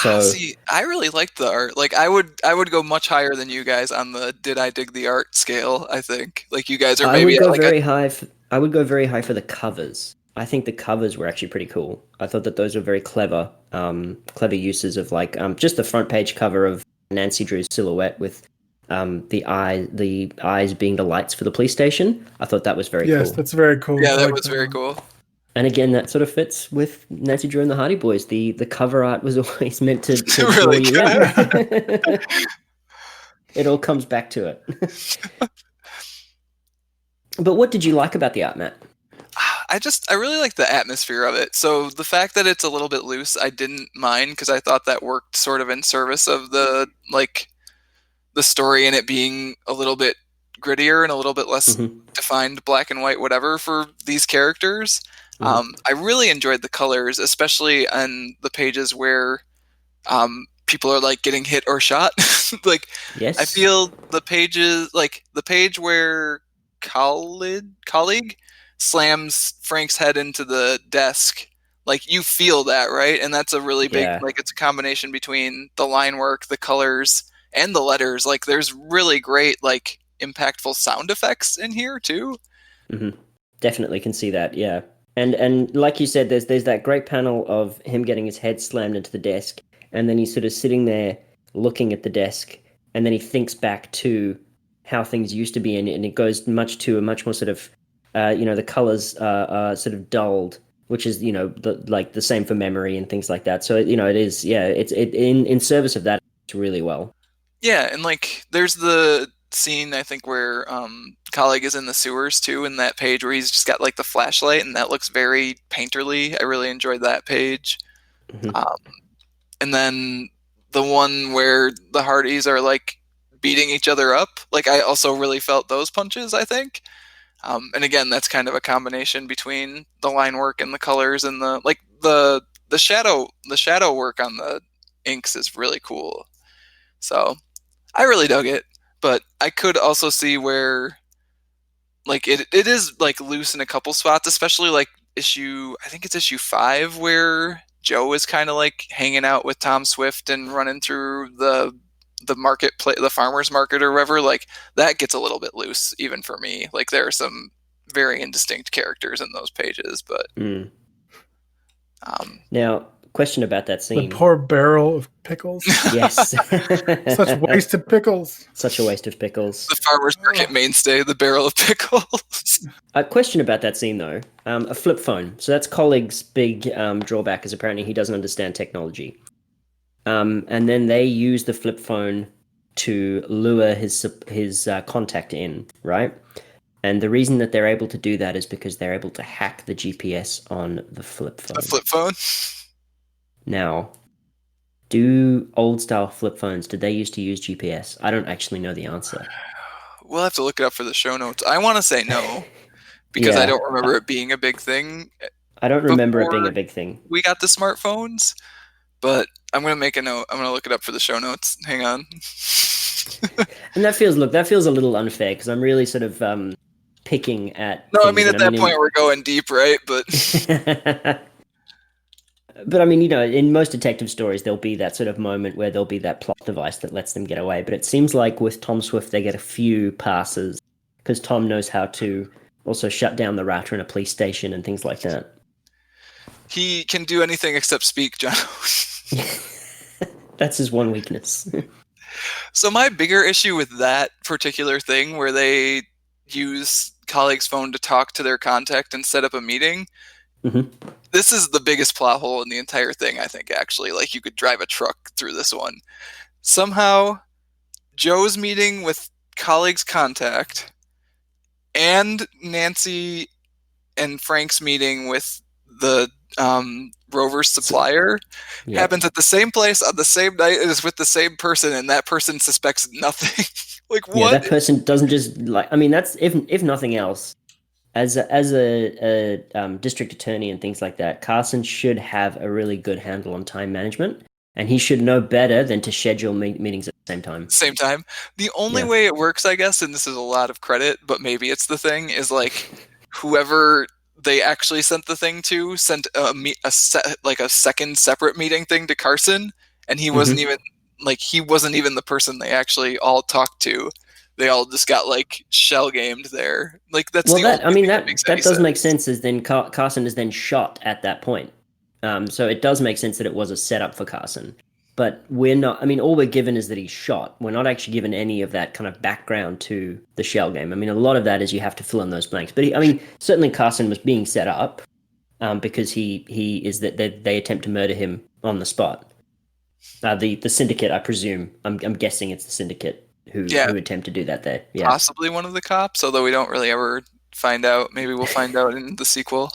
So See, I really liked the art. Like I would go much higher than you guys on the did I dig the art scale, I think. Like you guys are I maybe would at go like a very high. I would go very high for the covers. I think the covers were actually pretty cool. I thought that those were very clever, clever uses of like just the front page cover of Nancy Drew's silhouette with the eyes being the lights for the police station. I thought that was very Yes, cool. that's very cool. yeah, I that like was that very one. cool. And again, that sort of fits with Nancy Drew and the Hardy Boys. The cover art was always meant to draw Really you good. in. It all comes back to it. But what did you like about the art, Matt? I really like the atmosphere of it. So the fact that it's a little bit loose, I didn't mind because I thought that worked sort of in service of the like the story and it being a little bit grittier and a little bit less Mm-hmm. defined black and white whatever for these characters. Mm-hmm. I really enjoyed the colors, especially on the pages where people are like getting hit or shot. Like I Yes. feel the pages, like the page where colleague slams Frank's head into the desk. Like you feel that, right? And that's a really big, Yeah. like it's a combination between the line work, the colors, and the letters. Like there's really great, like impactful sound effects in here too. Mm-hmm. Definitely can see that. Yeah. And like you said, there's that great panel of him getting his head slammed into the desk, and then he's sort of sitting there looking at the desk, and then he thinks back to how things used to be, and it goes to a much more sort of, the colors are sort of dulled, which is the same for memory and things like that. So it is, yeah, it's in service of that it's really well. Yeah, and like there's the scene I think where colleague is in the sewers too, in that page where he's just got like the flashlight, and that looks very painterly. I really enjoyed that page. Mm-hmm. Um, and then the one where the Hardys are like beating each other up, like I also really felt those punches, I think. And again, that's kind of a combination between the line work and the colors and the like the shadow work on the inks is really cool. So I really dug it, but I could also see where like it is like loose in a couple spots, especially like I think it's issue 5 where Joe is kind of like hanging out with Tom Swift and running through the marketplace, the farmers market or whatever. Like that gets a little bit loose even for me. Like there are some very indistinct characters in those pages, but Mm. um, Now, question about that The scene. poor barrel of pickles. Yes. Such wasted pickles. Such a waste of pickles. the farmers market mainstay, the barrel of pickles. A question about that scene, though. A flip phone. So that's Colleague's big drawback, is apparently he doesn't understand technology. And then they use the flip phone to lure his contact in, right? And the reason that they're able to do that is because they're able to hack the GPS on the flip phone. A flip phone. Now, do old style flip phones, did they used to use GPS? I don't actually know the answer. We'll have to look it up for the show notes. I want to say no because I Yeah. don't remember it being a big thing I don't remember it being a before big thing. we got the smartphones. But I'm gonna make a note. I'm gonna look it up for the show notes. Hang on. And that feels a little unfair because I'm really sort of picking at No, I things, mean and at that point we're going deep, right? But but I mean, in most detective stories, there'll be that sort of moment where there'll be that plot device that lets them get away. But it seems like with Tom Swift, they get a few passes because Tom knows how to also shut down the router in a police station and things like that. he can do anything except speak, John. That's his one weakness. So my bigger issue with that particular thing where they use colleague's phone to talk to their contact and set up a meeting, Mhm. this is the biggest plot hole in the entire thing, I think, actually. Like you could drive a truck through this one. Somehow Joe's meeting with colleague's contact and Nancy and Frank's meeting with the Rover's supplier Yeah. happens at the same place on the same night and is with the same person, and that person suspects nothing. Like Yeah, what? that person doesn't just like. I mean, that's if nothing else, as a district attorney and things like that, Carson should have a really good handle on time management, and he should know better than to schedule meetings at the same time. Same time. The only Yeah. way it works, I guess, and this is a lot of credit, but maybe it's the thing, is like whoever they actually sent the thing to sent a second separate meeting thing to Carson, and he wasn't even the person they actually all talked to. They all just got like shell gamed there. Like that's Well, the only thing that makes any that does sense. make sense. Is then Carson is then shot at that point. So it does make sense that it was a setup for Carson. But we're not. I mean, all we're given is that he's shot. We're not actually given any of that kind of background to the shell game. I mean, a lot of that is you have to fill in those blanks. But I mean, certainly Carson was being set up because he is that they attempt to murder him on the spot. The syndicate, I presume. I'm guessing it's the syndicate who attempt to do that there. Yeah. Possibly one of the cops, although we don't really ever find out. Maybe we'll find out in the sequel.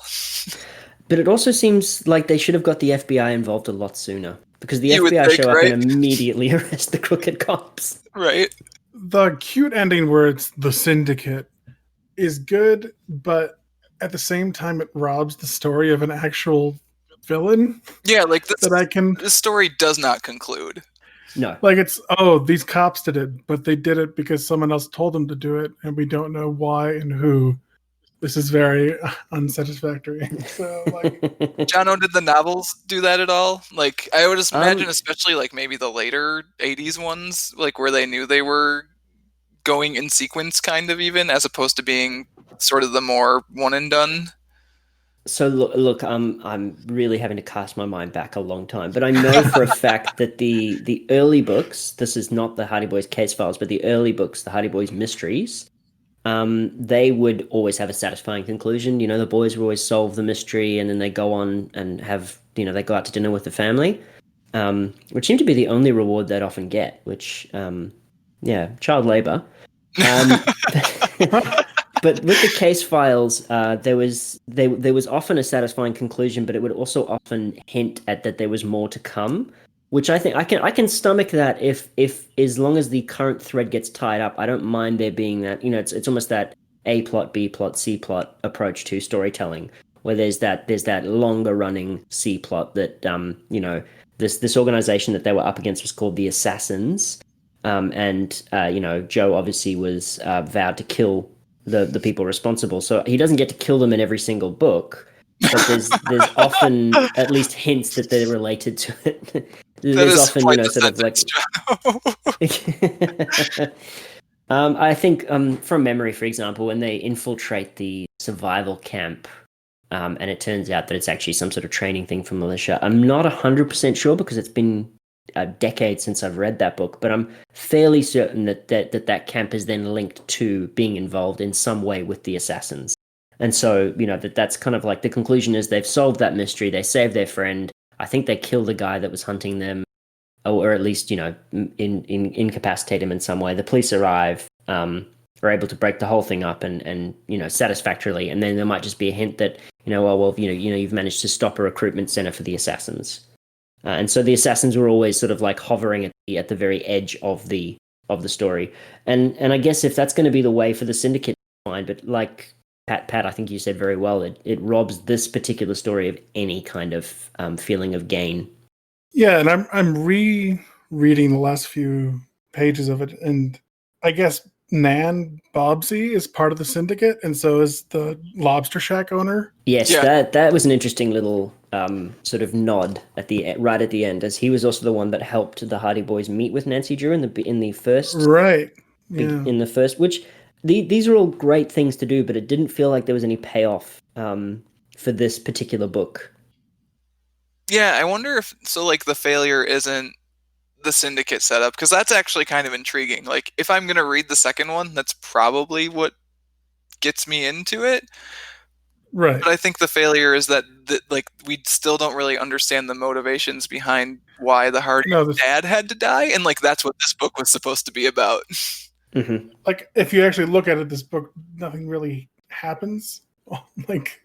But it also seems like they should have got the FBI involved a lot sooner because the You would FBI think, show up right? and immediately arrest the crooked cops. Right. The cute ending where it's the syndicate is good, but at the same time, it robs the story of an actual villain. Yeah, like this story does not conclude. No. Like it's, these cops did it, but they did it because someone else told them to do it, and we don't know why and who. This is very unsatisfactory. So, like, Jono, did the novels do that at all? Like, I would just imagine, especially like maybe the later '80s ones, like where they knew they were going in sequence, kind of even, as opposed to being sort of the more one and done. So look, I'm really having to cast my mind back a long time, but I know for a fact that the early books, this is not the Hardy Boys case files, but the early books, the Hardy Boys mysteries, they would always have a satisfying conclusion. You know, the boys would always solve the mystery, and then they go on and have, you know, they go out to dinner with the family, which seemed to be the only reward they'd often get. Which, child labor. But with the case files, there was often a satisfying conclusion, but it would also often hint at that there was more to come, which I think I can stomach that if as long as the current thread gets tied up, I don't mind there being that, you know, it's almost that A plot, B plot, C plot approach to storytelling, where there's that longer running C plot that you know, this organization that they were up against was called the Assassins, and you know, Joe obviously was vowed to kill the people responsible, so he doesn't get to kill them in every single book, but there's often at least hints that they're related to it. There's often, you know, sort of like I think from memory, for example, when they infiltrate the survival camp, and it turns out that it's actually some sort of training thing for militia. I'm not 100% sure because it's been a decade since I've read that book, but I'm fairly certain that camp is then linked to being involved in some way with the Assassins. And so, you know, that's kind of like the conclusion is they've solved that mystery, they saved their friend. I think they killed the guy that was hunting them, or at least, you know, incapacitate him in some way. The police arrive, are able to break the whole thing up and you know, satisfactorily, and then there might just be a hint that, you know, well, you know, you've managed to stop a recruitment center for the Assassins. And so the Assassins were always sort of like hovering at the very edge of the story. And I guess if that's going to be the way for the Syndicate, fine. But like Pat, I think you said very well, it robs this particular story of any kind of feeling of gain. Yeah, and I'm rereading the last few pages of it, and I guess Nan Bobsey is part of the Syndicate, and so is the Lobster Shack owner. Yes, yeah. That was an interesting little sort of nod right at the end, as he was also the one that helped the Hardy Boys meet with Nancy Drew in the first, right? Yeah. In the first, which these are all great things to do, but it didn't feel like there was any payoff for this particular book. Yeah, I wonder if like the failure isn't the Syndicate setup, because that's actually kind of intriguing. Like, if I'm gonna read the second one, that's probably what gets me into it. Right. But I think the failure is that like we still don't really understand the motivations behind why the Hardy's dad had to die, and like that's what this book was supposed to be about. Mm-hmm. Like, if you actually look at it, this book, nothing really happens. Like,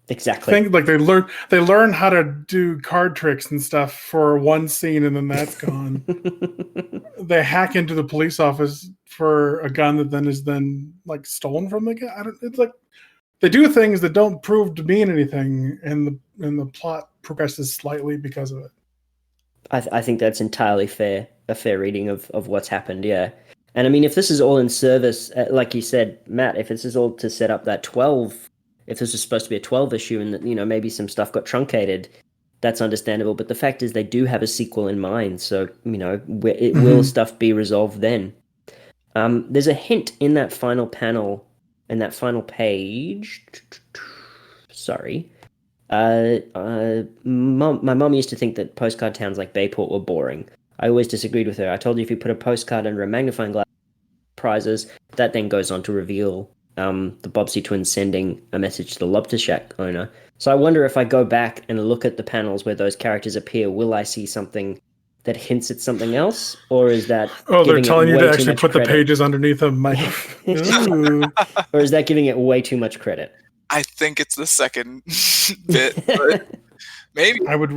exactly. Think like they learn how to do card tricks and stuff for one scene, and then that's gone. They hack into the police office for a gun that then is like stolen from the guy. It's like they do things that don't prove to mean anything, and the plot progresses slightly because of it. I think that's entirely a fair reading of what's happened. Yeah. And I mean, if this is all in service, like you said, Matt, if this is all to set up that 12, if this is supposed to be a 12 issue and, you know, maybe some stuff got truncated, that's understandable. But the fact is, they do have a sequel in mind, so will stuff be resolved then? There's a hint in that final panel, in that final page. Sorry. My mom used to think that postcard towns like Bayport were boring. I always disagreed with her. I told you if you put a postcard under a magnifying glass, prizes, that then goes on to reveal the Bobbsey twins sending a message to the Lobster Shack owner. So I wonder if I go back and look at the panels where those characters appear, will I see something that hints at something else, or is that they're telling you to actually put credit? The pages underneath a mic? Or is that giving it way too much credit? I think it's the second bit, but maybe. I would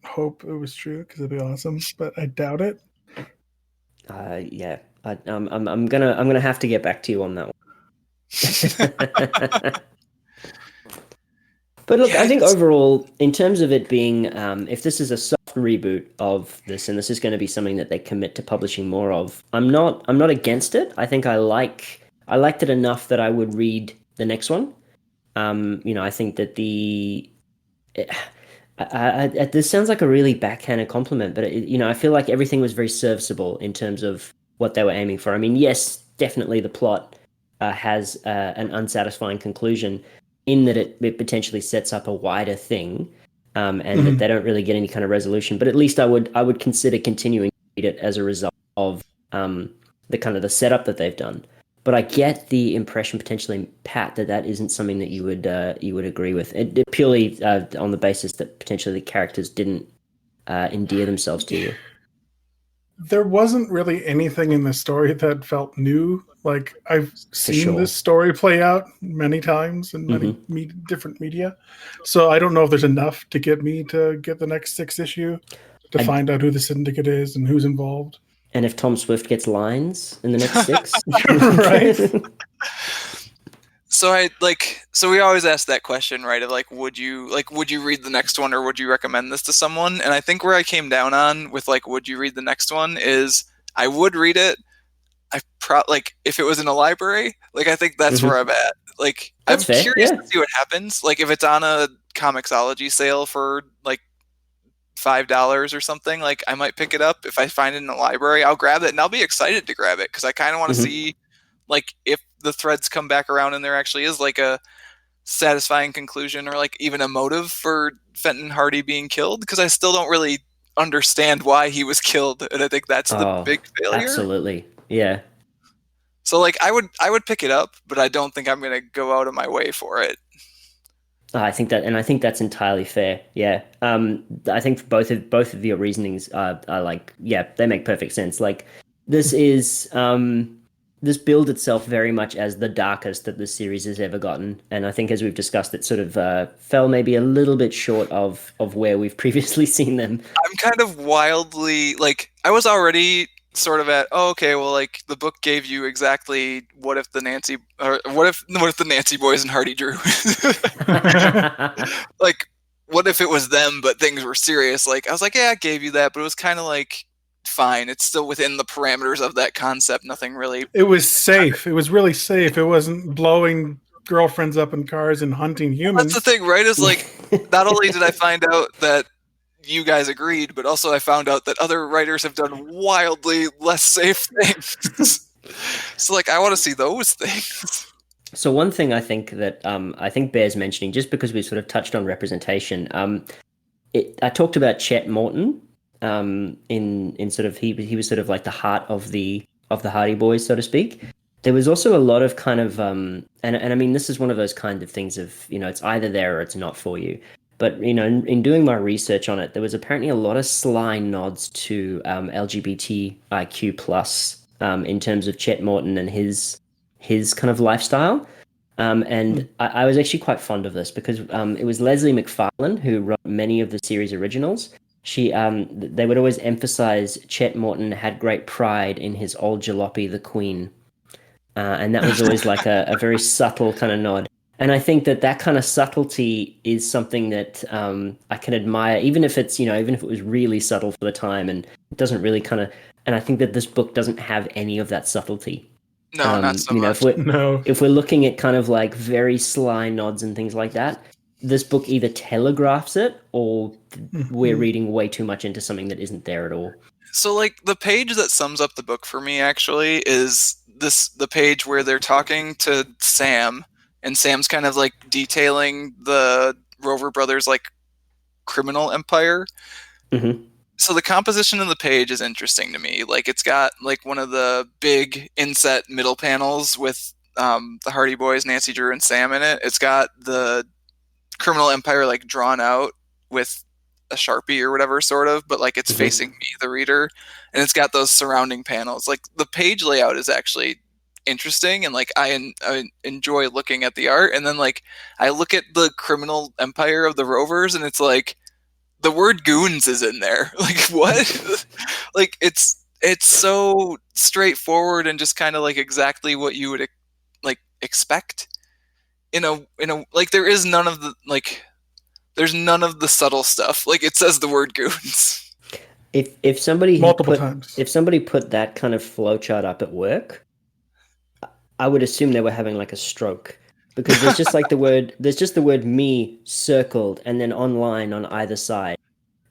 hope it was true because it'd be awesome, but I doubt it. Yeah, I'm gonna have to get back to you on that one. But look, I think overall, in terms of it being, if this is a soft reboot of this, and this is going to be something that they commit to publishing more of, I'm not against it. I think I liked it enough that I would read the next one. I think that this sounds like a really backhanded compliment, but I feel like everything was very serviceable in terms of what they were aiming for. I mean, yes, definitely the plot has an unsatisfying conclusion, in that it potentially sets up a wider thing, and that they don't really get any kind of resolution. But at least I would consider continuing to read it as a result of the kind of the setup that they've done. But I get the impression potentially, Pat, that isn't something that you would agree with. It purely on the basis that potentially the characters didn't endear themselves to you. There wasn't really anything in the story that felt new. Like, I've seen this story play out many times in many different media. So I don't know if there's enough to get me to get the next 6 issue to find out who the syndicate is and who's involved. And if Tom Swift gets lines in the next 6. Right. So we always ask that question, right? Of would you read the next one, or would you recommend this to someone? And I think where I came down on with would you read the next one is I would read it. If it was in a library, I think that's where I'm at. I'm curious to see what happens. If it's on a Comixology sale for $5 or something, I might pick it up. If I find it in a library, I'll grab it, and I'll be excited to grab it because I kind of want to see if the threads come back around and there actually is a satisfying conclusion, or even a motive for Fenton Hardy being killed, because I still don't really understand why he was killed, and I think that's the big failure. Absolutely. Yeah. So I would pick it up, but I don't think I'm going to go out of my way for it. I think that's entirely fair. Yeah. I think both of your reasonings are they make perfect sense. This is this billed itself very much as the darkest that the series has ever gotten, and I think, as we've discussed, it sort of fell maybe a little bit short of where we've previously seen them. I'm kind of wildly I was already sort of at, the book gave you exactly what if the Nancy Boys and Hardy Drew what if it was them but things were serious. I was yeah, it gave you that, but it was kind of fine. It's still within the parameters of that concept. Nothing really. It was safe. It was really safe. It wasn't blowing girlfriends up in cars and hunting humans. That's the thing, right? Is not only did I find out that you guys agreed, but also I found out that other writers have done wildly less safe things. So I want to see those things. So one thing I think that I think bears mentioning, just because we sort of touched on representation, I talked about Chet Morton in sort of he was sort of the heart of the Hardy Boys, so to speak. There was also a lot of kind of and I mean, this is one of those kind of things of, it's either there or it's not for you. But, in doing my research on it, there was apparently a lot of sly nods to LGBTIQ plus in terms of Chet Morton and his kind of lifestyle. And I was actually quite fond of this because it was Leslie McFarlane who wrote many of the series originals. They would always emphasize Chet Morton had great pride in his old jalopy, the Queen. And that was always a very subtle kind of nod. And I think that kind of subtlety is something that I can admire, even if it's, even if it was really subtle for the time, and it doesn't really and I think that this book doesn't have any of that subtlety. No, not so much. If we're looking at kind of very sly nods and things like that, this book either telegraphs it or we're Mhm. reading way too much into something that isn't there at all. So like the page that sums up the book for me actually is the page where they're talking to Sam, and Sam's kind of like detailing the Rover Brothers like criminal empire. Mm-hmm. So the composition of the page is interesting to me. Like it's got like one of the big inset middle panels with the Hardy Boys, Nancy Drew, and Sam in it. It's got the criminal empire like drawn out with a Sharpie or whatever, sort of, but like it's Mm-hmm. facing me, the reader, and it's got those surrounding panels. Like the page layout is actually interesting, and like I enjoy looking at the art. And then like I look at the criminal empire of the Rovers, and it's like the word goons is in there. Like what? Like it's so straightforward and just kind of like exactly what you would like expect in a like there is none of the like there's none of the subtle stuff. Like it says the word goons. If somebody Multiple times. if somebody put that kind of flowchart up at work, I would assume they were having like a stroke, because there's just the word me circled and then online on either side.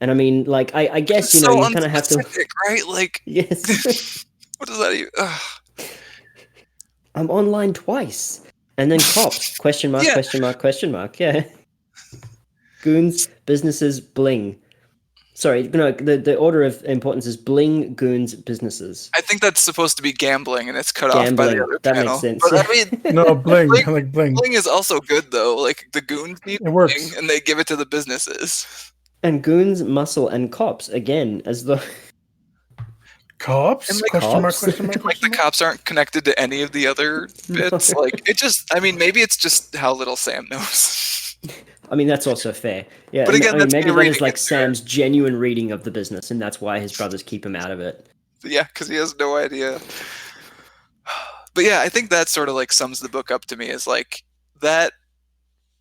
And I mean, like, I guess, It's so you kind of have to. unspecific, right? Like Yes. what does that even? I'm online twice. And then cops, question mark, Yeah. question mark, question mark. Yeah. Goons, businesses, bling. Sorry, no, the order of importance is bling, goons, businesses. I think that's supposed to be gambling, and it's cut off by the Gambling. other That panel. makes sense. But Yeah. I mean, No, bling. Bling- I like bling. bling is also good though. Like the goons need It works. bling, and they give it to the businesses. And goons, muscle, and cops, again, as though. Cops? And, like, Question mark, cops? question mark, Like the question mark? cops aren't connected to any of the other bits. No. Like it just, I mean, maybe it's just how little Sam knows. I mean, that's also fair. Yeah, But again, I mean, that's maybe me that is reading like it there. Sam's genuine reading of the business, and that's why his brothers keep him out of it. Yeah, because he has no idea. But yeah, I think that sort of like sums the book up to me. Is like that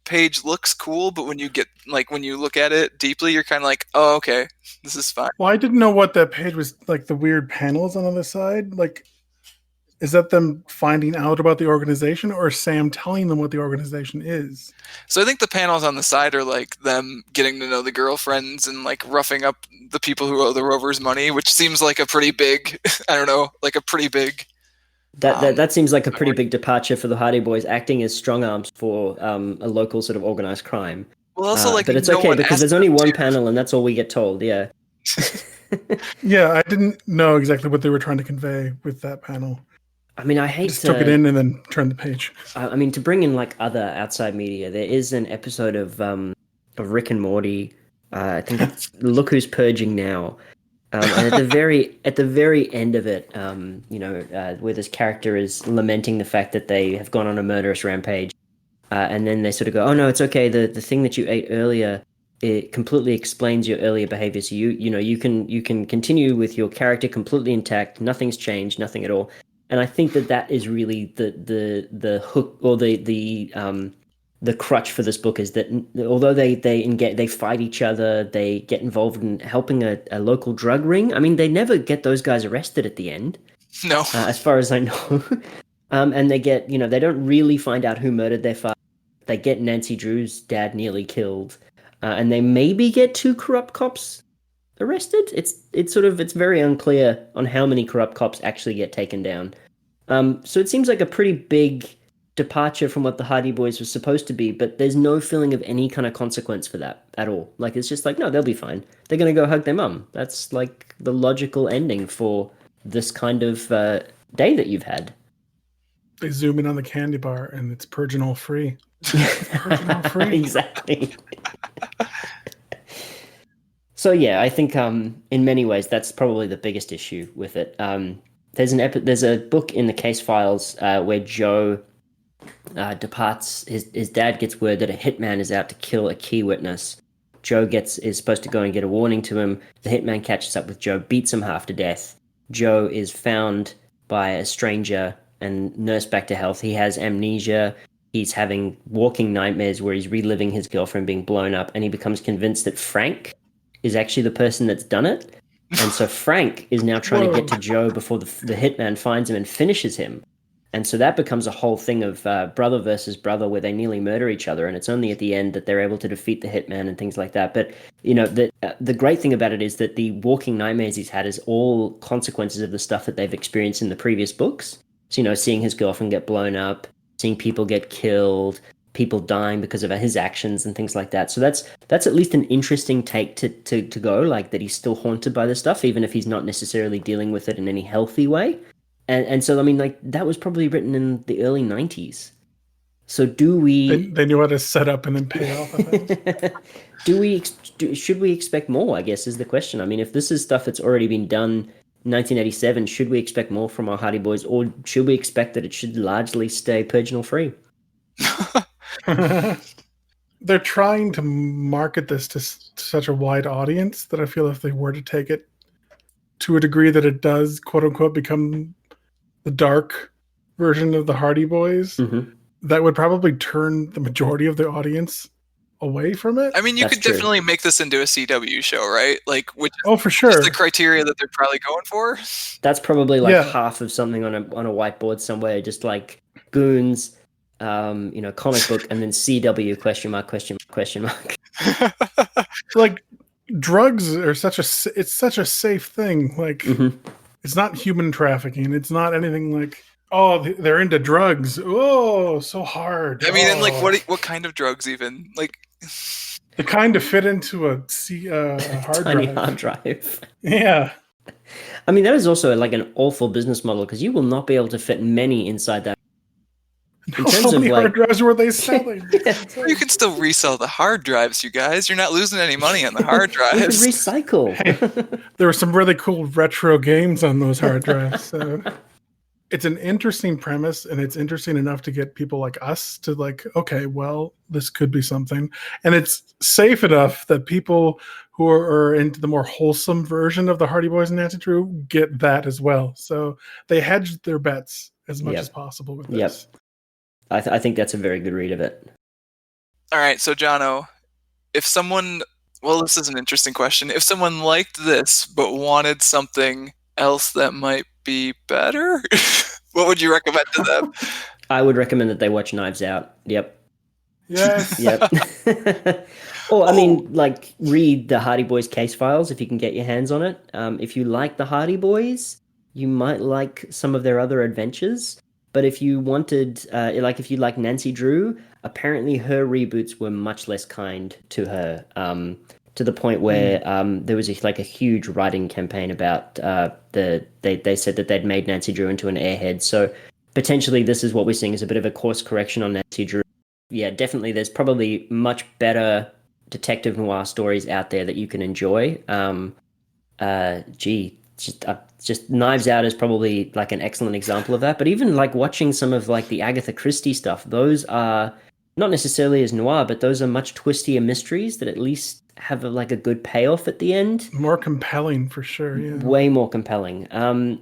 page looks cool, but when you get like when you look at it deeply, you're kind of like, oh, okay, this is fine. Well, I didn't know what that page was, like the weird panels on the other side. Like, is that them finding out about the organization or Sam telling them what the organization is? So I think the panels on the side are like them getting to know the girlfriends and like roughing up the people who owe the Rovers money, which seems like a pretty big, I don't know, like a pretty big. That seems like a pretty big departure for the Hardy Boys, acting as strong arms for a local sort of organized crime. Well, also like, but it's no okay one because asked there's only them one to. panel, and that's all we get told. Yeah. Yeah, I didn't know exactly what they were trying to convey with that panel. I mean, I I hate just took it in and then turned the page. I mean, to bring in like other outside media, there is an episode of Rick and Morty. I think it's Look Who's Purging Now. And at the very end of it, where this character is lamenting the fact that they have gone on a murderous rampage, and then they sort of go, "Oh no, it's okay. The thing that you ate earlier, it completely explains your earlier behavior. So you can continue with your character completely intact. Nothing's changed, nothing at all." And I think that is really the hook or the crutch for this book, is that although they fight each other, they get involved in helping a local drug ring. I mean, they never get those guys arrested at the end, No. as far as I know. And they get, they don't really find out who murdered their father. They get Nancy Drew's dad nearly killed, and they maybe get 2 corrupt cops arrested. It's very unclear on how many corrupt cops actually get taken down. So it seems like a pretty big departure from what the Hardy Boys were supposed to be, but there's no feeling of any kind of consequence for that at all. Like, it's just like, no, they'll be fine. They're going to go hug their mum. That's like the logical ending for this kind of day that you've had. They zoom in on the candy bar and it's Purginol free. Purginol free. Exactly. So yeah, I think in many ways that's probably the biggest issue with it. There's a book in the case files where Joe departs. His dad gets word that a hitman is out to kill a key witness. Joe is supposed to go and get a warning to him. The hitman catches up with Joe, beats him half to death. Joe is found by a stranger and nursed back to health. He has amnesia. He's having walking nightmares where he's reliving his girlfriend being blown up, and he becomes convinced that Frank is actually the person that's done it. And so Frank is now trying to get to Joe before the hitman finds him and finishes him. And so that becomes a whole thing of brother versus brother where they nearly murder each other. And it's only at the end that they're able to defeat the hitman and things like that. But, the great thing about it is that the walking nightmares he's had is all consequences of the stuff that they've experienced in the previous books. So, seeing his girlfriend get blown up, seeing people get killed, people dying because of his actions and things like that. So that's at least an interesting take to go, like that he's still haunted by this stuff, even if he's not necessarily dealing with it in any healthy way. And so, I mean, like, that was probably written in the early 90s. So do we... They knew how to set up and then pay off, I think. Should we expect more, I guess, is the question. I mean, if this is stuff that's already been done in 1987, should we expect more from our Hardy Boys, or should we expect that it should largely stay Purginal-free? They're trying to market this to such a wide audience that I feel if they were to take it to a degree that it does, quote unquote, become the dark version of the Hardy Boys, that would probably turn the majority of the audience away from it. I mean, you could definitely make this into a CW show, right? Like, which for sure is the criteria that they're probably going for. That's probably like half of something on a whiteboard somewhere, just like Goons, comic book, and then CW question mark. Like, drugs are such a safe thing. Like, it's not human trafficking. It's not anything like, oh, they're into drugs. Oh, so hard. I mean, and like, what kind of drugs even? Like, the kind to fit into a hard drive. Yeah. I mean, that is also like an awful business model because you will not be able to fit many inside that. In terms how many hard drives were they selling? You can still resell the hard drives, you guys. You're not losing any money on the hard drives. You can recycle. Hey, there were some really cool retro games on those hard drives. So. It's an interesting premise, and it's interesting enough to get people like us to like, okay, well, this could be something. And it's safe enough that people who are into the more wholesome version of the Hardy Boys and Nancy Drew get that as well. So they hedged their bets as much as possible with this. I think that's a very good read of it. All right, so Jono, if someone, this is an interesting question. If someone liked this but wanted something else that might be better, what would you recommend to them? I would recommend that they watch Knives Out. Yep. Yes. Yep. Or, I mean, like, read the Hardy Boys case files if you can get your hands on it. If you like the Hardy Boys, you might like some of their other adventures. But if you wanted, if you like Nancy Drew, apparently her reboots were much less kind to her, to the point where there was a huge writing campaign about they said that they'd made Nancy Drew into an airhead. So potentially this is what we're seeing as a bit of a course correction on Nancy Drew. Yeah, definitely. There's probably much better detective noir stories out there that you can enjoy. Just Knives Out is probably like an excellent example of that. But even like watching some of like the Agatha Christie stuff, those are not necessarily as noir, but those are much twistier mysteries that at least have a good payoff at the end. More compelling for sure. Yeah. Way more compelling. I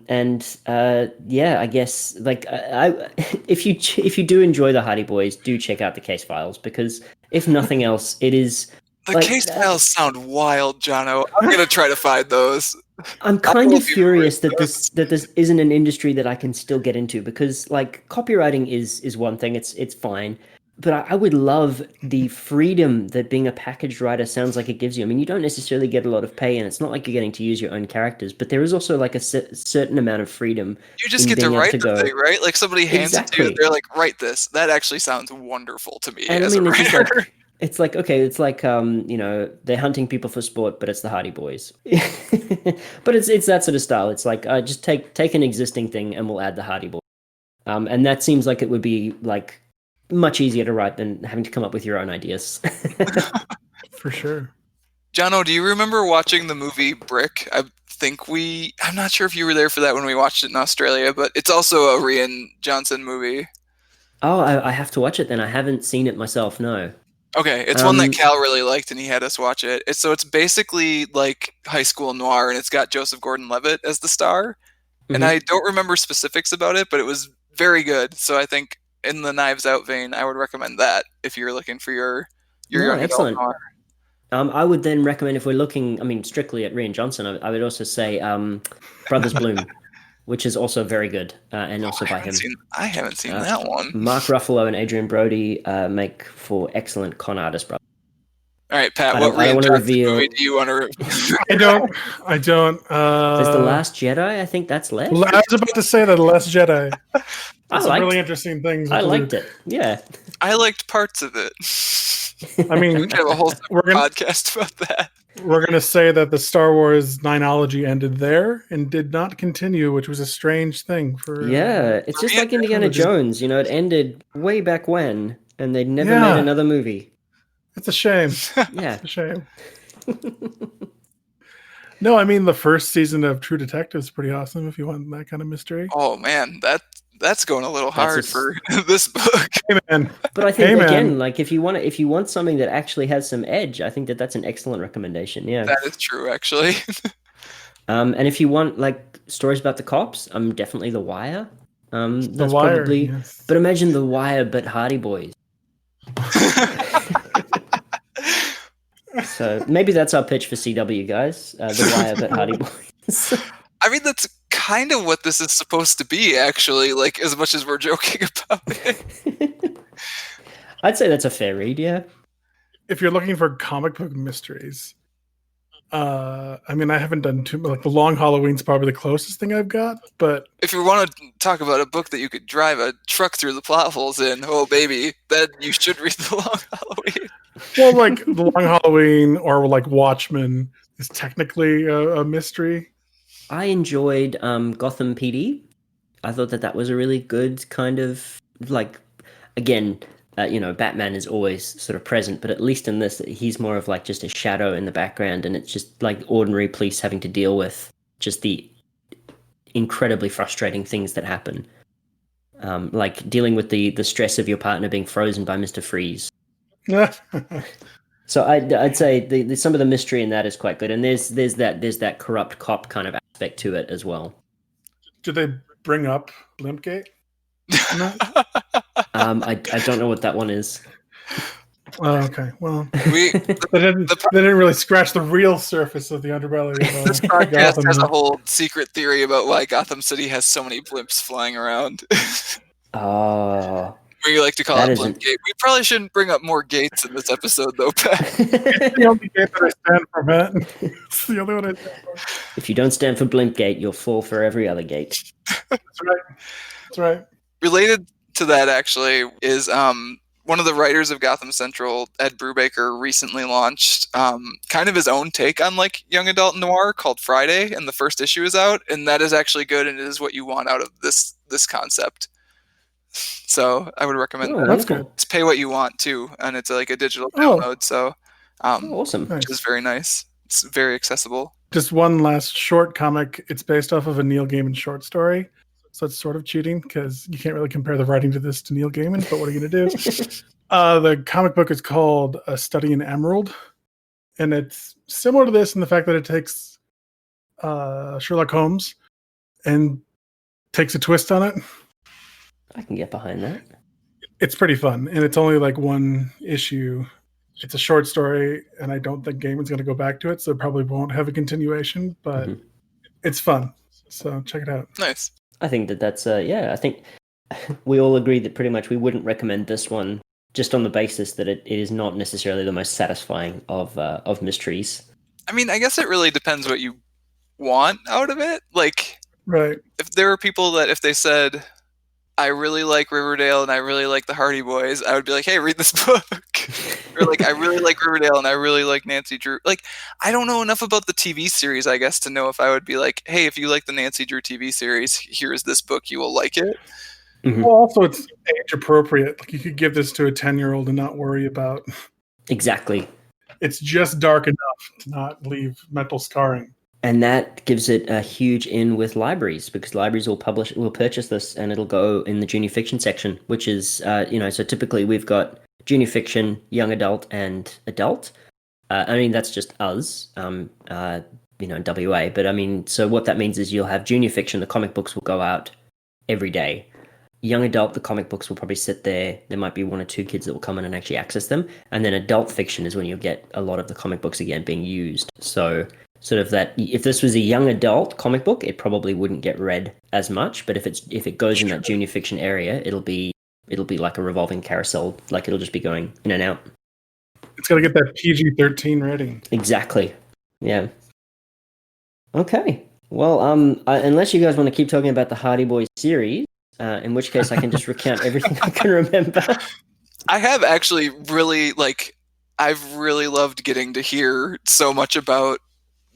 guess like if you do enjoy the Hardy Boys, do check out the case files, because if nothing else, it is. The case files sound wild, Jono. I'm gonna try to find those. I'm kind of furious that this isn't an industry that I can still get into, because like copywriting is one thing, it's fine, but I would love the freedom that being a packaged writer sounds like it gives you. I mean, you don't necessarily get a lot of pay, and it's not like you're getting to use your own characters, but there is also like a certain amount of freedom. You just get to write the thing, right? Like somebody hands it to you, they're like, write this. That actually sounds wonderful to me as a writer. It's like they're hunting people for sport, but it's the Hardy Boys. But it's that sort of style. It's like just take an existing thing and we'll add the Hardy Boys. And that seems like it would be like much easier to write than having to come up with your own ideas. For sure. Jono, do you remember watching the movie Brick? I'm not sure if you were there for that when we watched it in Australia, but it's also a Rian Johnson movie. Oh, I have to watch it then. I haven't seen it myself, no. Okay, it's one that Cal really liked, and he had us watch it. It's basically like high school noir, and it's got Joseph Gordon-Levitt as the star. Mm-hmm. And I don't remember specifics about it, but it was very good. So I think in the Knives Out vein, I would recommend that if you're looking for your young excellent. adult noir. I would then recommend, if we're looking, strictly at Rian Johnson, I would also say Brothers Bloom. which is also very good, and also by him. I haven't seen that one. Mark Ruffalo and Adrian Brody make for excellent con artists, brother. All right, Pat. I What don't want to reveal. movie do you want to review? I don't. There's The Last Jedi. I think that's left. I was about to say that The Last Jedi. Some really interesting things. I liked it. Yeah. I liked parts of it. I mean, we could have a whole podcast about that. We're going to say that the Star Wars nineology ended there and did not continue, which was a strange thing for. It's just like Indiana Jones. It ended way back when, and they never made another movie. It's a shame. Yeah. It's a shame. No, I mean, the first season of True Detective is pretty awesome if you want that kind of mystery. Oh, man. That's going a little hard for this book. Hey, man. But I think, again, like, if you want something that actually has some edge, I think that's an excellent recommendation. Yeah. That is true, actually. And if you want, like, stories about the cops, definitely The Wire. The Wire, probably. Yes. But imagine The Wire, but Hardy Boys. So maybe that's our pitch for CW, guys. The Wire, but Hardy Boys. I mean, that's kind of what this is supposed to be, actually, like, as much as we're joking about it. I'd say that's a fair read, yeah. If you're looking for comic book mysteries, I mean, I haven't done too much. Like, The Long Halloween's probably the closest thing I've got, but... If you want to talk about a book that you could drive a truck through the plot holes in, oh, baby, then you should read The Long Halloween. Well, like, The Long Halloween or, like, Watchmen is technically a mystery. I enjoyed Gotham PD. I thought that was a really good kind of, like, again, Batman is always sort of present, but at least in this, he's more of like just a shadow in the background, and it's just like ordinary police having to deal with just the incredibly frustrating things that happen. Like dealing with the stress of your partner being frozen by Mr. Freeze. So I'd say some of the mystery in that is quite good, and there's that corrupt cop kind of aspect to it as well. Did they bring up Blimpgate? I don't know what that one is. Oh, okay. Well, they didn't really scratch the real surface of the underbelly. This podcast has a whole secret theory about why Gotham City has so many blimps flying around. Oh. We like to call it Blimpgate. We probably shouldn't bring up more gates in this episode, though, Pat. It's the only gate that I stand for, Matt. It's the only one I stand for. If you don't stand for Blimpgate, you'll fall for every other gate. That's right. That's right. Related to that, actually, is one of the writers of Gotham Central, Ed Brubaker, recently launched kind of his own take on like young adult noir called Friday, and the first issue is out, and that is actually good, and it is what you want out of this concept. So I would recommend that. That's good. It's pay what you want too, and it's like a digital download. So awesome, which is very nice. It's very accessible. Just one last short comic. It's based off of a Neil Gaiman short story, so it's sort of cheating because you can't really compare the writing to this to Neil Gaiman. But what are you going to do? The comic book is called A Study in Emerald, and it's similar to this in the fact that it takes Sherlock Holmes and takes a twist on it. I can get behind that. It's pretty fun, and it's only like one issue. It's a short story, and I don't think Gaiman's going to go back to it, so it probably won't have a continuation, but it's fun. So check it out. Nice. I think that's, I think we all agree that pretty much we wouldn't recommend this one just on the basis that it is not necessarily the most satisfying of mysteries. I mean, I guess it really depends what you want out of it. Like, right. If there are people that if they said, I really like Riverdale and I really like the Hardy Boys, I would be like, hey, read this book. Or like, I really like Riverdale and I really like Nancy Drew. Like, I don't know enough about the TV series, I guess, to know if I would be like, hey, if you like the Nancy Drew TV series, here's this book, you will like it. Mm-hmm. Well, also it's age appropriate. Like, you could give this to a 10-year-old and not worry about. Exactly. It's just dark enough to not leave mental scarring. And that gives it a huge in with libraries, because libraries will purchase this and it'll go in the junior fiction section, which is, so typically we've got junior fiction, young adult, and adult. I mean, that's just us, WA. But I mean, so what that means is you'll have junior fiction, the comic books will go out every day. Young adult, the comic books will probably sit there. There might be one or two kids that will come in and actually access them. And then adult fiction is when you'll get a lot of the comic books again being used. So sort of that if this was a young adult comic book, it probably wouldn't get read as much. But if it goes in that junior fiction area, it'll be like a revolving carousel. Like it'll just be going in and out. It's got to get that PG-13 rating. Exactly. Yeah. Okay. Well, unless you guys want to keep talking about the Hardy Boys series, in which case I can just recount everything I can remember. I have actually really I've really loved getting to hear so much about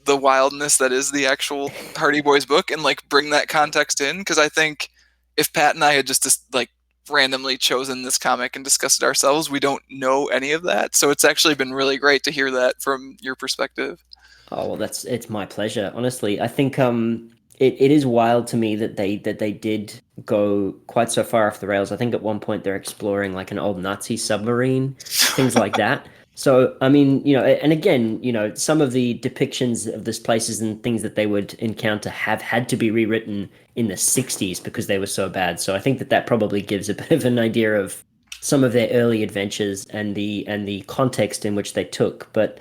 the wildness that is the actual Hardy Boys book and like bring that context in, because I think if Pat and I had just like randomly chosen this comic and discussed it ourselves, we don't know any of that. So it's actually been really great to hear that from your perspective. Oh, well, it's my pleasure. Honestly, I think it is wild to me that they did go quite so far off the rails. I think at one point they're exploring like an old Nazi submarine, things like that. So, I mean, and again, some of the depictions of these places and things that they would encounter have had to be rewritten in the 60s because they were so bad. So I think that probably gives a bit of an idea of some of their early adventures and the context in which they took. But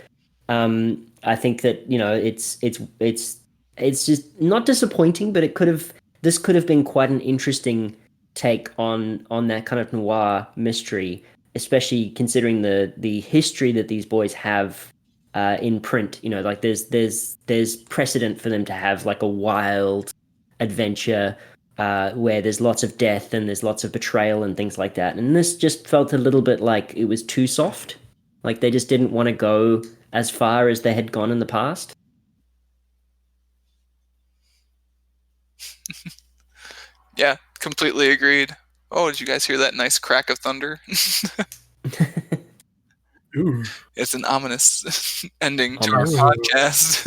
I think that, it's just not disappointing, but this could have been quite an interesting take on that kind of noir mystery, especially considering the history that these boys have in print. Like there's precedent for them to have like a wild adventure where there's lots of death and there's lots of betrayal and things like that. And this just felt a little bit like it was too soft. Like they just didn't want to go as far as they had gone in the past. Yeah, completely agreed. Oh, did you guys hear that nice crack of thunder? Ooh. It's an ominous ending to our podcast.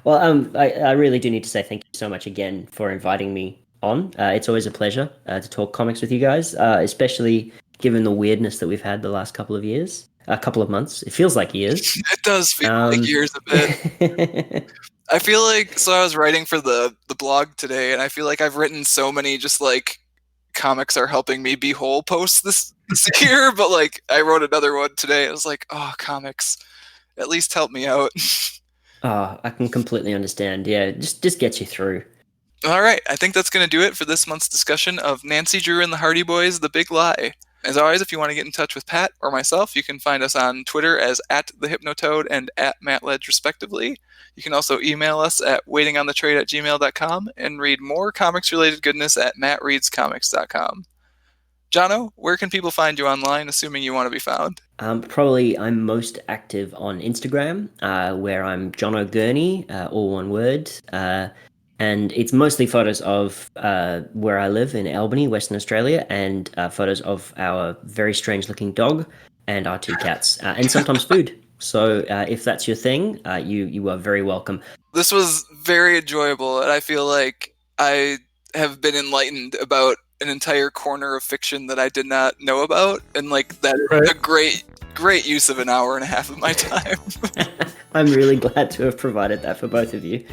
Well, I really do need to say thank you so much again for inviting me on. It's always a pleasure to talk comics with you guys, especially given the weirdness that we've had the last couple of years, a couple of months. It feels like years. It does feel like years a bit. I feel like, so I was writing for the blog today, and I feel like I've written so many just like comics are helping me be whole posts this year, but like I wrote another one today. I was like, oh, comics, at least help me out. Oh, I can completely understand. Yeah, just gets you through. All right, I think that's going to do it for this month's discussion of Nancy Drew and the Hardy Boys, The Big Lie. As always, if you want to get in touch with Pat or myself, you can find us on Twitter as @thehypnotoad and @mattledge, respectively. You can also email us at waitingonthetrade@gmail.com and read more comics-related goodness at mattreadscomics.com. Jono, where can people find you online, assuming you want to be found? Probably I'm most active on Instagram, where I'm Jono Gurney, all one word. And it's mostly photos of where I live in Albany, Western Australia, and photos of our very strange-looking dog and our 2 cats, and sometimes food. So if that's your thing, you are very welcome. This was very enjoyable, and I feel like I have been enlightened about an entire corner of fiction that I did not know about, and like that is a great use of an hour and a half of my time. I'm really glad to have provided that for both of you.